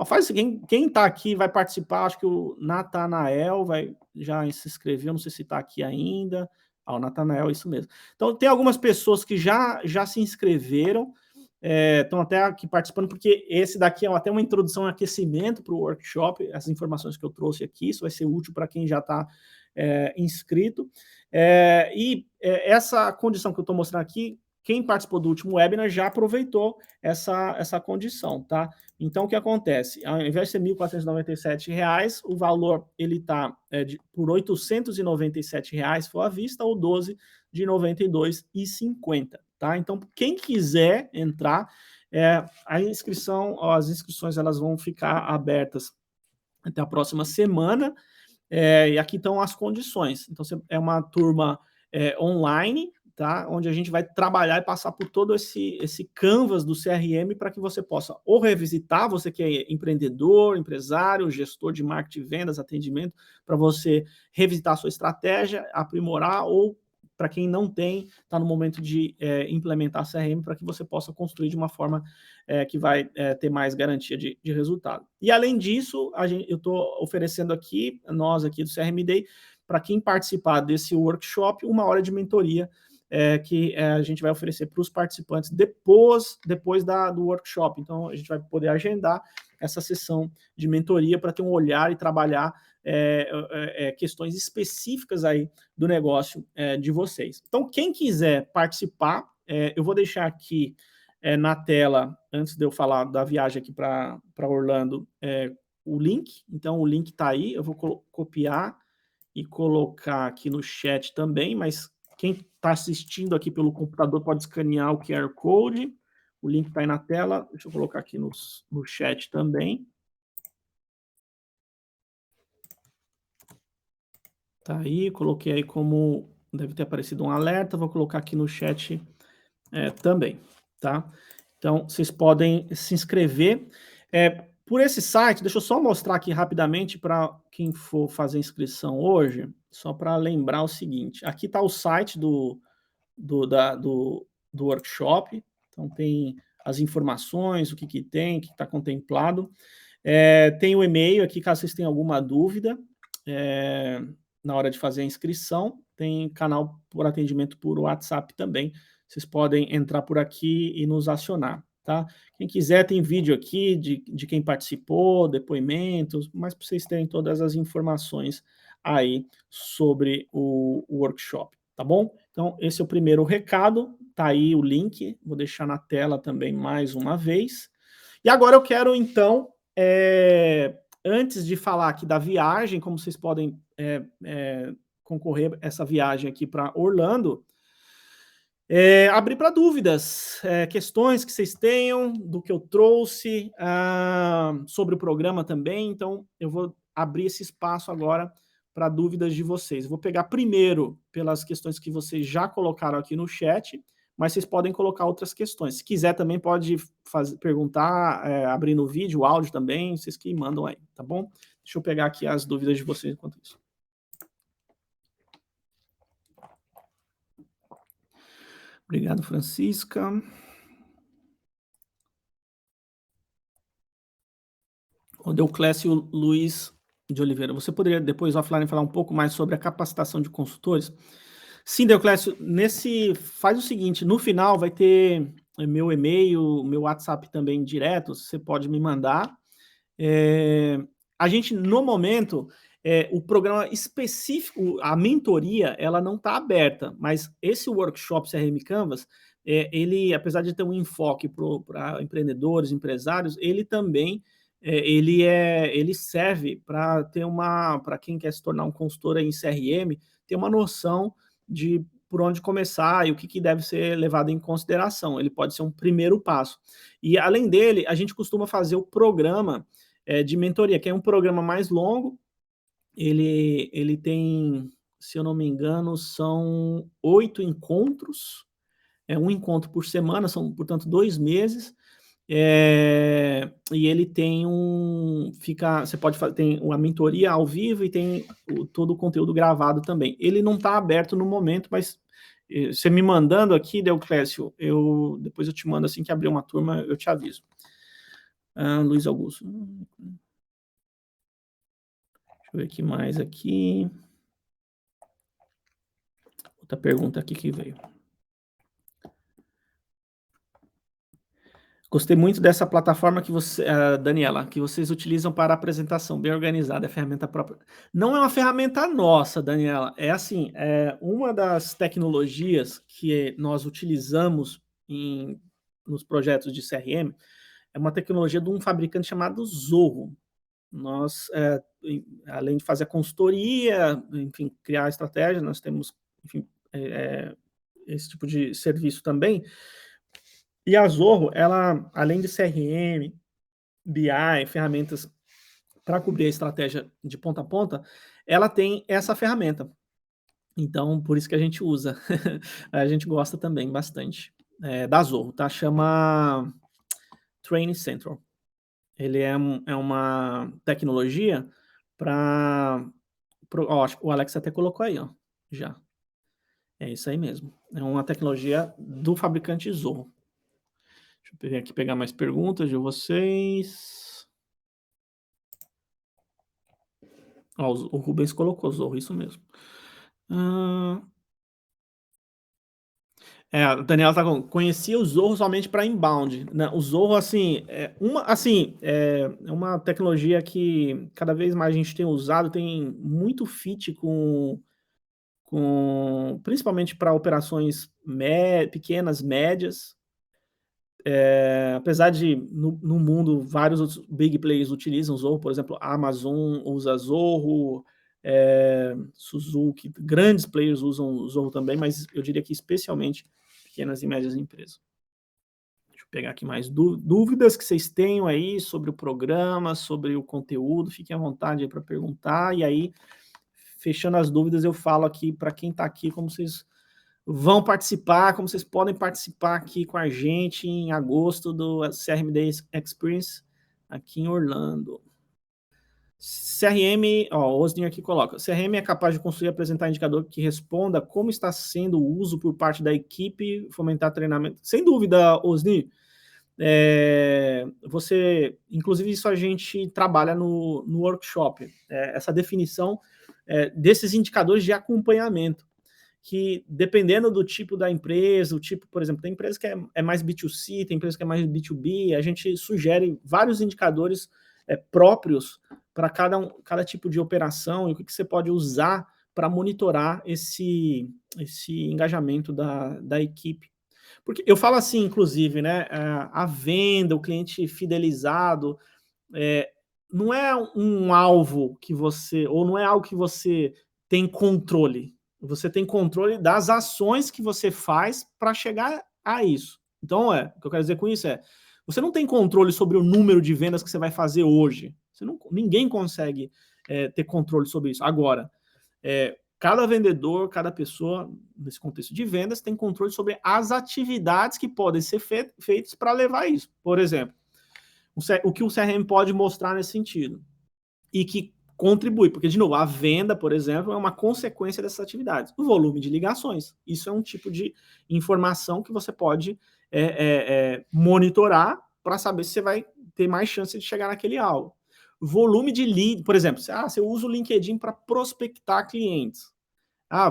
faz o seguinte, quem está aqui vai participar, acho que o Natanael já se inscreveu, não sei se está aqui ainda. O Natanael, isso mesmo. Então, tem algumas pessoas que já se inscreveram, estão até aqui participando, porque esse daqui é até uma introdução, um aquecimento para o workshop, as informações que eu trouxe aqui, isso vai ser útil para quem já está inscrito. Essa condição que eu estou mostrando aqui, quem participou do último webinar já aproveitou essa condição, tá? Então, o que acontece? Ao invés de ser R$ 1.497, o valor ele está por R$ 897 se for à vista, ou 12 de R$ 92,50, tá? Então, quem quiser entrar, as inscrições elas vão ficar abertas até a próxima semana, e aqui estão as condições. Então, é uma turma online, tá? Onde a gente vai trabalhar e passar por todo esse canvas do CRM para que você possa ou revisitar, você que é empreendedor, empresário, gestor de marketing, vendas, atendimento, para você revisitar a sua estratégia, aprimorar, ou para quem não tem, está no momento de implementar CRM, para que você possa construir de uma forma que vai ter mais garantia de resultado. E além disso, eu estou oferecendo aqui, nós aqui do CRM Day, para quem participar desse workshop, 1 hora de mentoria que a gente vai oferecer para os participantes depois do workshop. Então, a gente vai poder agendar essa sessão de mentoria para ter um olhar e trabalhar questões específicas aí do negócio de vocês. Então, quem quiser participar, eu vou deixar aqui na tela, antes de eu falar da viagem aqui para Orlando, o link. Então, o link está aí, eu vou copiar e colocar aqui no chat também, mas quem está assistindo aqui pelo computador pode escanear o QR Code, o link está aí na tela, deixa eu colocar aqui no chat também. Tá aí, coloquei aí como deve ter aparecido um alerta, vou colocar aqui no chat também, tá? Então, vocês podem se inscrever. Por esse site, deixa eu só mostrar aqui rapidamente para quem for fazer inscrição hoje, só para lembrar o seguinte, aqui está o site do workshop, então tem as informações, o que, que tem, o que está contemplado. Tem o e-mail aqui, caso vocês tenham alguma dúvida, na hora de fazer a inscrição. Tem canal por atendimento por WhatsApp também. Vocês podem entrar por aqui e nos acionar, tá? Quem quiser, tem vídeo aqui de quem participou, depoimentos, mas para vocês terem todas as informações aí sobre o workshop, tá bom? Então, esse é o primeiro recado, tá aí o link, vou deixar na tela também mais uma vez. E agora eu quero, então, antes de falar aqui da viagem, como vocês podem concorrer essa viagem aqui para Orlando, abrir para dúvidas, questões que vocês tenham do que eu trouxe, sobre o programa também. Então, eu vou abrir esse espaço agora para dúvidas de vocês. Vou pegar primeiro pelas questões que vocês já colocaram aqui no chat, mas vocês podem colocar outras questões. Se quiser também pode perguntar, abrindo o vídeo, o áudio também, vocês que mandam aí, tá bom? Deixa eu pegar aqui as dúvidas de vocês enquanto isso. Obrigado, Francisca. O Deuclésio Luiz de Oliveira, você poderia depois offline falar um pouco mais sobre a capacitação de consultores? Sim, Deuclésio, faz o seguinte, no final vai ter meu e-mail, meu WhatsApp também direto, você pode me mandar. A gente, no momento, o programa específico, a mentoria, ela não está aberta, mas esse workshop CRM Canvas, ele, apesar de ter um enfoque para empreendedores, empresários, ele também ele serve para quem quer se tornar um consultor em CRM, ter uma noção de por onde começar e o que deve ser levado em consideração. Ele pode ser um primeiro passo. E, além dele, a gente costuma fazer o programa de mentoria, que é um programa mais longo. Ele tem, se eu não me engano, são 8 encontros, um encontro por semana, são, portanto, 2 meses. E ele tem você pode fazer, tem uma mentoria ao vivo e tem todo o conteúdo gravado também. Ele não está aberto no momento, mas você me mandando aqui, Deuclésio, depois eu te mando assim que abrir uma turma, eu te aviso. Luiz Augusto. Deixa eu ver aqui mais aqui. Outra pergunta aqui que veio. Gostei muito dessa plataforma que Daniela, que vocês utilizam para apresentação, bem organizada, é ferramenta própria. Não é uma ferramenta nossa, Daniela, é assim, uma das tecnologias que nós utilizamos nos projetos de CRM, é uma tecnologia de um fabricante chamado Zorro. Nós, além de fazer a consultoria, enfim, criar a estratégia, nós temos, enfim, esse tipo de serviço também. E a Zorro, ela, além de CRM, BI, ferramentas para cobrir a estratégia de ponta a ponta, ela tem essa ferramenta. Então, por isso que a gente usa. A gente gosta também bastante da Zorro, tá? Chama Training Central. Ele é uma tecnologia para... acho que o Alex até colocou aí, ó, já. É isso aí mesmo. É uma tecnologia do fabricante Zorro. Deixa eu pegar mais perguntas de vocês. O Rubens colocou Zorro, isso mesmo. A Daniela tá falando, conhecia o Zorro somente para inbound. Né? O Zorro, assim, é uma tecnologia que cada vez mais a gente tem usado, tem muito fit principalmente para operações pequenas, médias. Apesar de no mundo vários outros big players utilizam Zorro, por exemplo, a Amazon usa Zorro, Suzuki, grandes players usam Zorro também, mas eu diria que especialmente pequenas e médias empresas. Deixa eu pegar aqui mais dúvidas que vocês tenham aí sobre o programa, sobre o conteúdo, fiquem à vontade aí para perguntar, e aí, fechando as dúvidas, eu falo aqui para quem está aqui, como vocês vão participar, como vocês podem participar aqui com a gente em agosto do CRM Day Experience, aqui em Orlando. CRM, ó, o Osni aqui coloca, CRM é capaz de construir e apresentar indicador que responda como está sendo o uso por parte da equipe, fomentar treinamento. Sem dúvida, Osni, você, inclusive isso a gente trabalha no workshop, essa definição desses indicadores de acompanhamento, que dependendo do tipo da empresa, o tipo, por exemplo, tem empresa que é mais B2C, tem empresa que é mais B2B, a gente sugere vários indicadores próprios para cada tipo de operação e o que você pode usar para monitorar esse engajamento da equipe. Porque eu falo assim, inclusive, né? A venda, o cliente fidelizado, é, não é um alvo que você, ou não é algo que você tem controle. Você tem controle das ações que você faz para chegar a isso. Então, o que eu quero dizer com isso você não tem controle sobre o número de vendas que você vai fazer hoje. Ninguém consegue ter controle sobre isso. Agora, cada vendedor, cada pessoa, nesse contexto de vendas, tem controle sobre as atividades que podem ser feitas para levar a isso. Por exemplo, o que o CRM pode mostrar nesse sentido. E que contribui, porque, de novo, a venda, por exemplo, é uma consequência dessas atividades. O volume de ligações. Isso é um tipo de informação que você pode monitorar para saber se você vai ter mais chance de chegar naquele alvo. Volume de lead, por exemplo, você usa o LinkedIn para prospectar clientes.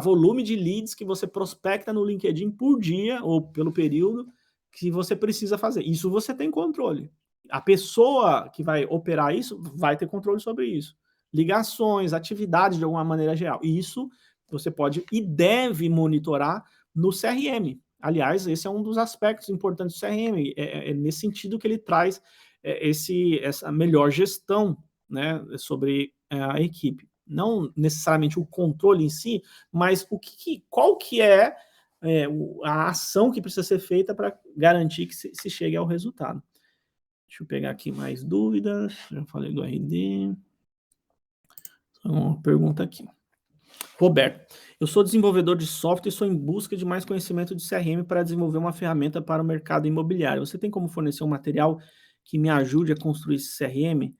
Volume de leads que você prospecta no LinkedIn por dia ou pelo período que você precisa fazer. Isso você tem controle. A pessoa que vai operar isso vai ter controle sobre isso. Ligações, atividades de alguma maneira geral. Isso você pode e deve monitorar no CRM. Aliás, esse é um dos aspectos importantes do CRM. É nesse sentido que ele traz essa melhor gestão, né, sobre a equipe. Não necessariamente o controle em si, mas qual que é a ação que precisa ser feita para garantir que se chegue ao resultado. Deixa eu pegar aqui mais dúvidas. Já falei do RD. Uma pergunta aqui. Roberto, eu sou desenvolvedor de software e sou em busca de mais conhecimento de CRM para desenvolver uma ferramenta para o mercado imobiliário. Você tem como fornecer um material que me ajude a construir esse CRM?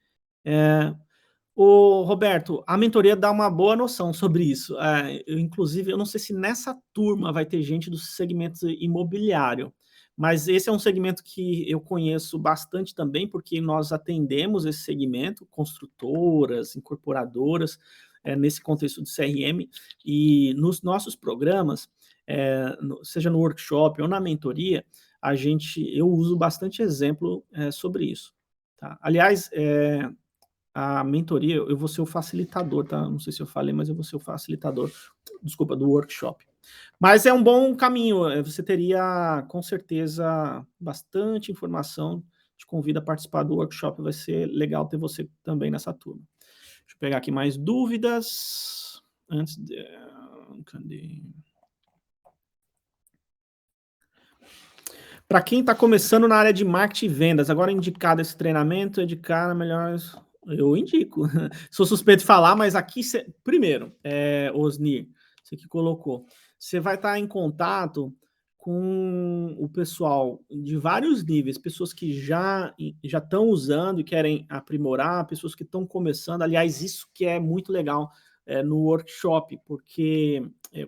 Roberto, a mentoria dá uma boa noção sobre isso. Inclusive, eu não sei se nessa turma vai ter gente do segmento imobiliário, mas esse é um segmento que eu conheço bastante também, porque nós atendemos esse segmento, construtoras, incorporadoras, nesse contexto de CRM, e nos nossos programas, seja no workshop ou na mentoria, eu uso bastante exemplo sobre isso. Tá? Aliás, a mentoria, eu vou ser o facilitador, tá? Não sei se eu falei, mas eu vou ser o facilitador, desculpa, do workshop. Mas é um bom caminho, você teria, com certeza, bastante informação, te convido a participar do workshop, vai ser legal ter você também nessa turma. Deixa eu pegar aqui mais dúvidas, cadê? Para quem está começando na área de marketing e vendas, agora indicado esse treinamento, indicar melhores. Eu indico. Sou suspeito de falar, mas aqui, primeiro, Osni, você que colocou, você vai estar em contato com o pessoal de vários níveis, pessoas que já estão usando e querem aprimorar, pessoas que estão começando. Aliás, isso que é muito legal no workshop, porque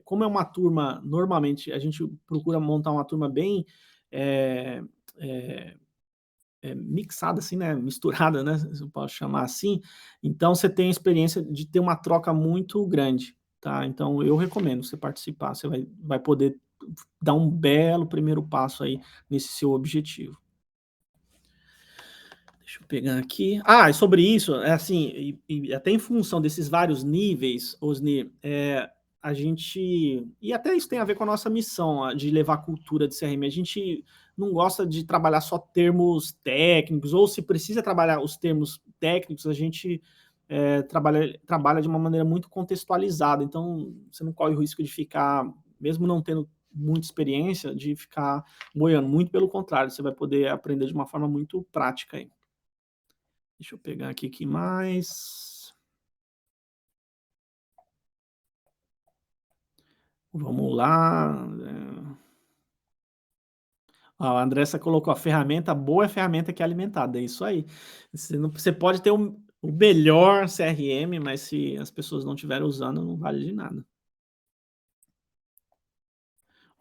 como é uma turma, normalmente a gente procura montar uma turma bem é, é, mixada, assim, né? Misturada, né? Se eu posso chamar assim. Então, você tem a experiência de ter uma troca muito grande, tá? Então, eu recomendo você participar. Você vai poder dar um belo primeiro passo aí nesse seu objetivo. Deixa eu pegar aqui. E sobre isso, assim, e até em função desses vários níveis, Osni, a gente. E até isso tem a ver com a nossa missão de levar a cultura de CRM. A gente não gosta de trabalhar só termos técnicos, ou se precisa trabalhar os termos técnicos, a gente trabalha de uma maneira muito contextualizada. Então, você não corre o risco de ficar, mesmo não tendo muita experiência, de ficar boiando. Muito pelo contrário, você vai poder aprender de uma forma muito prática aí. Deixa eu pegar aqui que mais. Vamos lá. A Andressa colocou: "A ferramenta boa é a ferramenta que é alimentada", é isso aí. Você pode ter o melhor CRM, mas se as pessoas não estiverem usando, não vale de nada.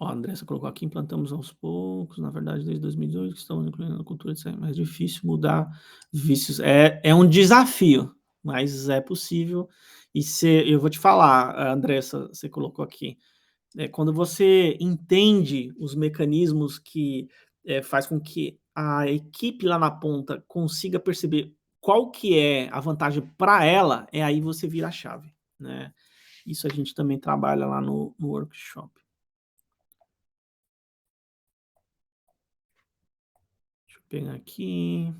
Ó, a Andressa colocou aqui: "Implantamos aos poucos, na verdade desde 2018 que estamos incluindo a cultura de CRM, mas é difícil mudar vícios". É um desafio, mas é possível. E eu vou te falar, Andressa, você colocou aqui, quando você entende os mecanismos que, faz com que a equipe lá na ponta consiga perceber qual que é a vantagem para ela, é aí você vira a chave, né. Isso a gente também trabalha lá no workshop. Deixa eu pegar aqui.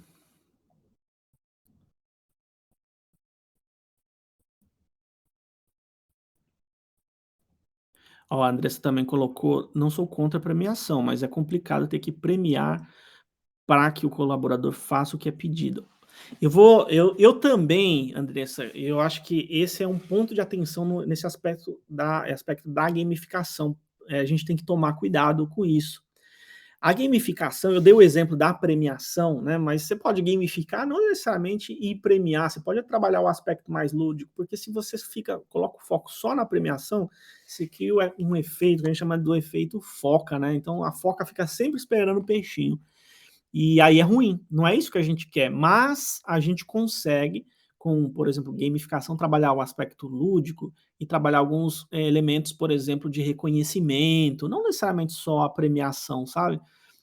Ó, a Andressa também colocou: "Não sou contra a premiação, mas é complicado ter que premiar para que o colaborador faça o que é pedido". Eu também, Andressa, eu acho que esse é um ponto de atenção nesse aspecto da gamificação. A gente tem que tomar cuidado com isso. A gamificação, eu dei o exemplo da premiação, né, mas você pode gamificar não necessariamente e premiar, você pode trabalhar o aspecto mais lúdico, porque se você coloca o foco só na premiação, você cria um efeito que a gente chama do efeito foca, né, então a foca fica sempre esperando o peixinho. E aí é ruim, não é isso que a gente quer, mas a gente consegue, com, por exemplo, gamificação, trabalhar o aspecto lúdico e trabalhar alguns elementos, por exemplo, de reconhecimento, não necessariamente só a premiação, sabe?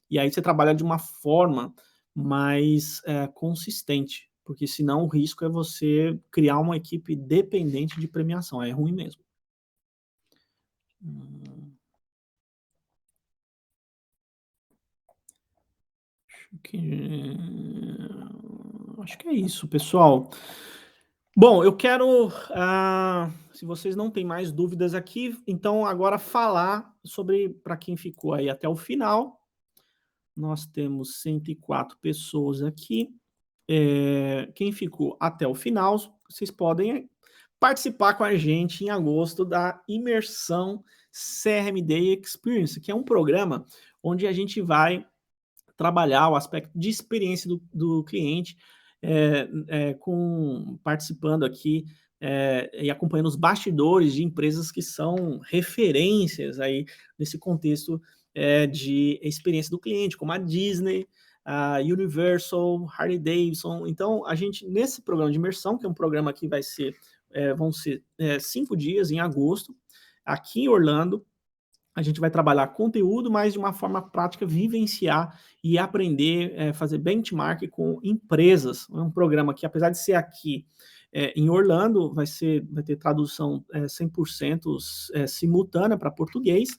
E aí você trabalha de uma forma mais consistente, porque senão o risco é você criar uma equipe dependente de premiação, é ruim mesmo. Hum, acho que é isso, pessoal. Bom, eu quero, se vocês não têm mais dúvidas aqui, então agora falar sobre, para quem ficou aí até o final, nós temos 104 pessoas aqui. Quem ficou até o final, vocês podem participar com a gente em agosto da imersão CRM Day Experience, que é um programa onde a gente vai trabalhar o aspecto de experiência do cliente, participando aqui e acompanhando os bastidores de empresas que são referências aí nesse contexto de experiência do cliente, como a Disney, a Universal, Harley Davidson. Então, a gente, nesse programa de imersão, que é um programa que vão ser 5 dias em agosto, aqui em Orlando, a gente vai trabalhar conteúdo, mas de uma forma prática, vivenciar e aprender, fazer benchmark com empresas. É um programa que, apesar de ser aqui em Orlando, vai ter tradução 100% simultânea para português,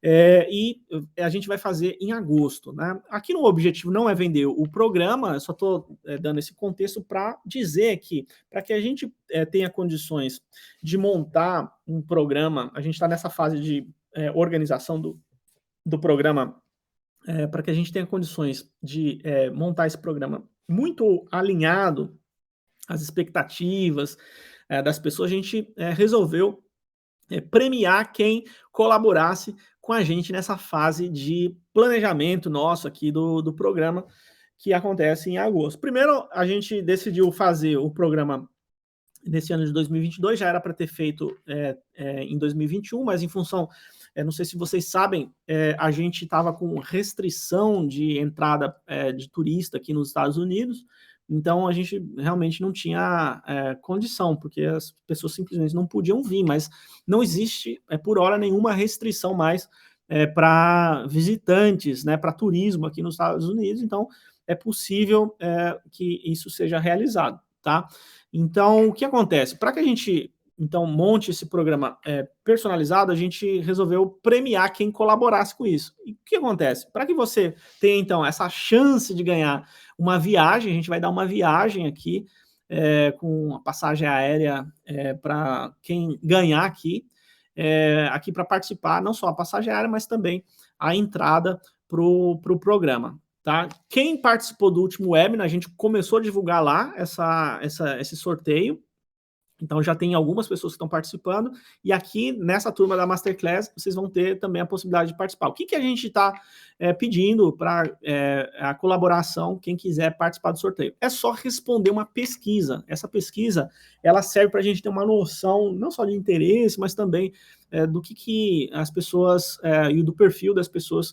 e a gente vai fazer em agosto, né? Aqui no objetivo não é vender o programa, eu só estou dando esse contexto para dizer que, para que a gente tenha condições de montar um programa, a gente está nessa fase de organização do programa, para que a gente tenha condições de montar esse programa muito alinhado às expectativas das pessoas, a gente resolveu premiar quem colaborasse com a gente nessa fase de planejamento nosso aqui do programa, que acontece em agosto. Primeiro, a gente decidiu fazer o programa nesse ano de 2022, já era para ter feito em 2021, mas em função, não sei se vocês sabem, a gente estava com restrição de entrada de turista aqui nos Estados Unidos, então a gente realmente não tinha condição, porque as pessoas simplesmente não podiam vir, mas não existe, por hora, nenhuma restrição mais para visitantes, né, para turismo aqui nos Estados Unidos, então é possível que isso seja realizado, tá? Então, o que acontece? Para que a gente então monte esse programa personalizado, a gente resolveu premiar quem colaborasse com isso. E o que acontece? Para que você tenha então essa chance de ganhar uma viagem, a gente vai dar uma viagem aqui com a passagem aérea para quem ganhar aqui para participar, não só a passagem aérea, mas também a entrada para o programa. Tá? Quem participou do último webinar, a gente começou a divulgar lá esse sorteio. Então já tem algumas pessoas que estão participando, e aqui nessa turma da Masterclass vocês vão ter também a possibilidade de participar. O que a gente está pedindo para a colaboração, quem quiser participar do sorteio? É só responder uma pesquisa. Essa pesquisa ela serve para a gente ter uma noção não só de interesse, mas também do que as pessoas e do perfil das pessoas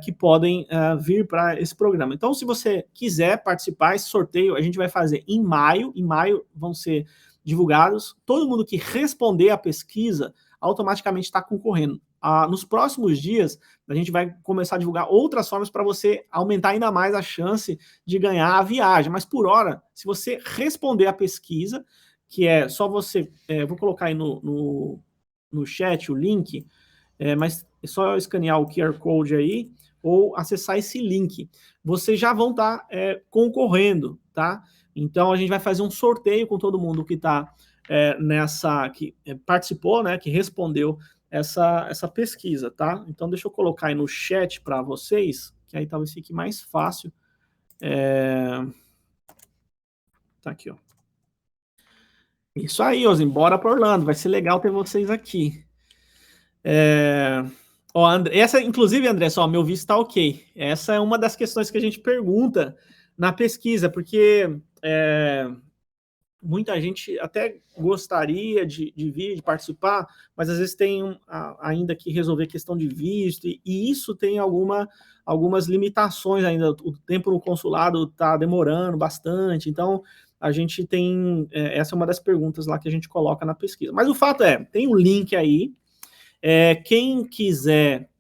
que podem vir para esse programa. Então, se você quiser participar, esse sorteio a gente vai fazer em maio. Em maio vão ser divulgados. Todo mundo que responder a pesquisa automaticamente está concorrendo. Nos próximos dias, a gente vai começar a divulgar outras formas para você aumentar ainda mais a chance de ganhar a viagem. Mas por hora, se você responder a pesquisa, que é só você... vou colocar aí no chat o link, mas é só escanear o QR Code aí ou acessar esse link. Vocês já vão estar concorrendo, tá? Então, a gente vai fazer um sorteio com todo mundo que está que participou, né, que respondeu essa pesquisa, tá? Então, deixa eu colocar aí no chat para vocês, que aí talvez fique mais fácil. Tá aqui, ó. Isso aí, Osim, bora para Orlando, vai ser legal ter vocês aqui. Ó, André, inclusive, André, só, meu visto está ok. Essa é uma das questões que a gente pergunta na pesquisa, porque muita gente até gostaria de vir, de participar, mas às vezes tem ainda que resolver questão de visto, e isso tem algumas limitações ainda. O tempo no consulado está demorando bastante, então a gente tem... essa é uma das perguntas lá que a gente coloca na pesquisa. Mas o fato tem um link aí. Quem quiser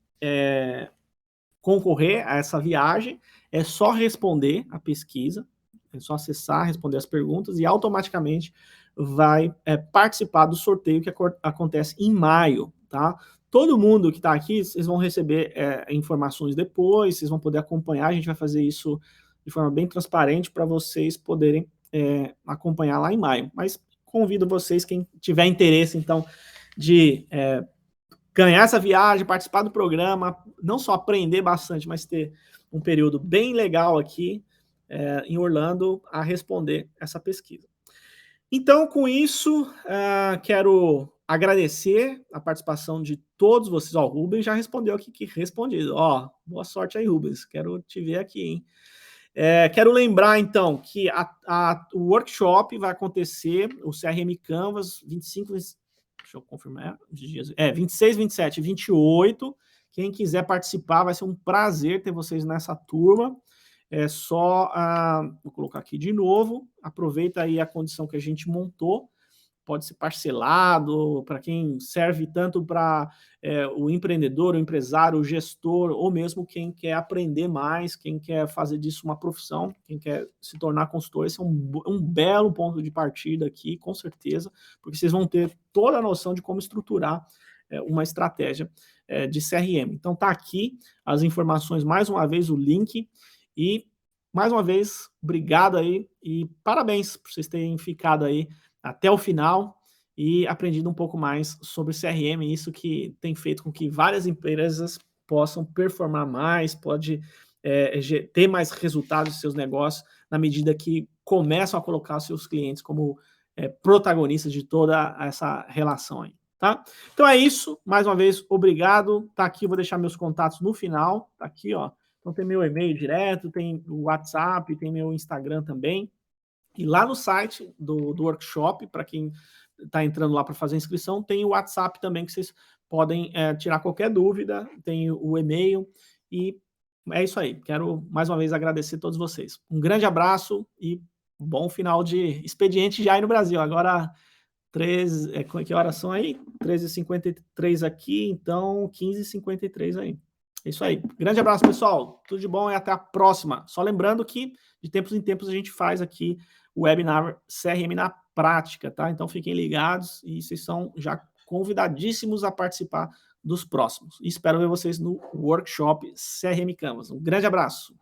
concorrer a essa viagem, é só responder a pesquisa, é só acessar, responder as perguntas e automaticamente vai participar do sorteio que acontece em maio, tá? Todo mundo que está aqui, vocês vão receber informações depois, vocês vão poder acompanhar, a gente vai fazer isso de forma bem transparente para vocês poderem acompanhar lá em maio. Mas convido vocês, quem tiver interesse, então, de ganhar essa viagem, participar do programa, não só aprender bastante, mas ter um período bem legal aqui em Orlando a responder essa pesquisa. Então, com isso, quero agradecer a participação de todos vocês. Ó, o Rubens já respondeu aqui que respondido. Ó, boa sorte aí, Rubens. Quero te ver aqui, hein? Quero lembrar, então, que o workshop vai acontecer, o CRM Canvas, 25... Deixa eu confirmar os dias. 26, 27 e 28. Quem quiser participar, vai ser um prazer ter vocês nessa turma. É só... vou colocar aqui de novo. Aproveita aí a condição que a gente montou. Pode ser parcelado, para quem serve tanto para o empreendedor, o empresário, o gestor, ou mesmo quem quer aprender mais, quem quer fazer disso uma profissão, quem quer se tornar consultor. Esse é um belo ponto de partida aqui, com certeza, porque vocês vão ter toda a noção de como estruturar uma estratégia de CRM. Então tá aqui as informações, mais uma vez o link, e mais uma vez, obrigado aí e parabéns por vocês terem ficado aí até o final e aprendido um pouco mais sobre CRM, isso que tem feito com que várias empresas possam performar mais, pode ter mais resultados em seus negócios na medida que começam a colocar seus clientes como protagonistas de toda essa relação aí, tá? Então é isso, mais uma vez, obrigado, tá aqui, vou deixar meus contatos no final, tá aqui, ó, então tem meu e-mail direto, tem o WhatsApp, tem meu Instagram também. E lá no site do workshop, para quem está entrando lá para fazer a inscrição, tem o WhatsApp também, que vocês podem tirar qualquer dúvida, tem o e-mail, e é isso aí. Quero, mais uma vez, agradecer a todos vocês. Um grande abraço e bom final de expediente já aí no Brasil. Agora, que horas são aí? 13h53 aqui, então 15h53 aí. É isso aí. Grande abraço, pessoal. Tudo de bom e até a próxima. Só lembrando que, de tempos em tempos, a gente faz aqui o webinar CRM na prática, tá? Então, fiquem ligados e vocês são já convidadíssimos a participar dos próximos. E espero ver vocês no workshop CRM Canvas. Um grande abraço.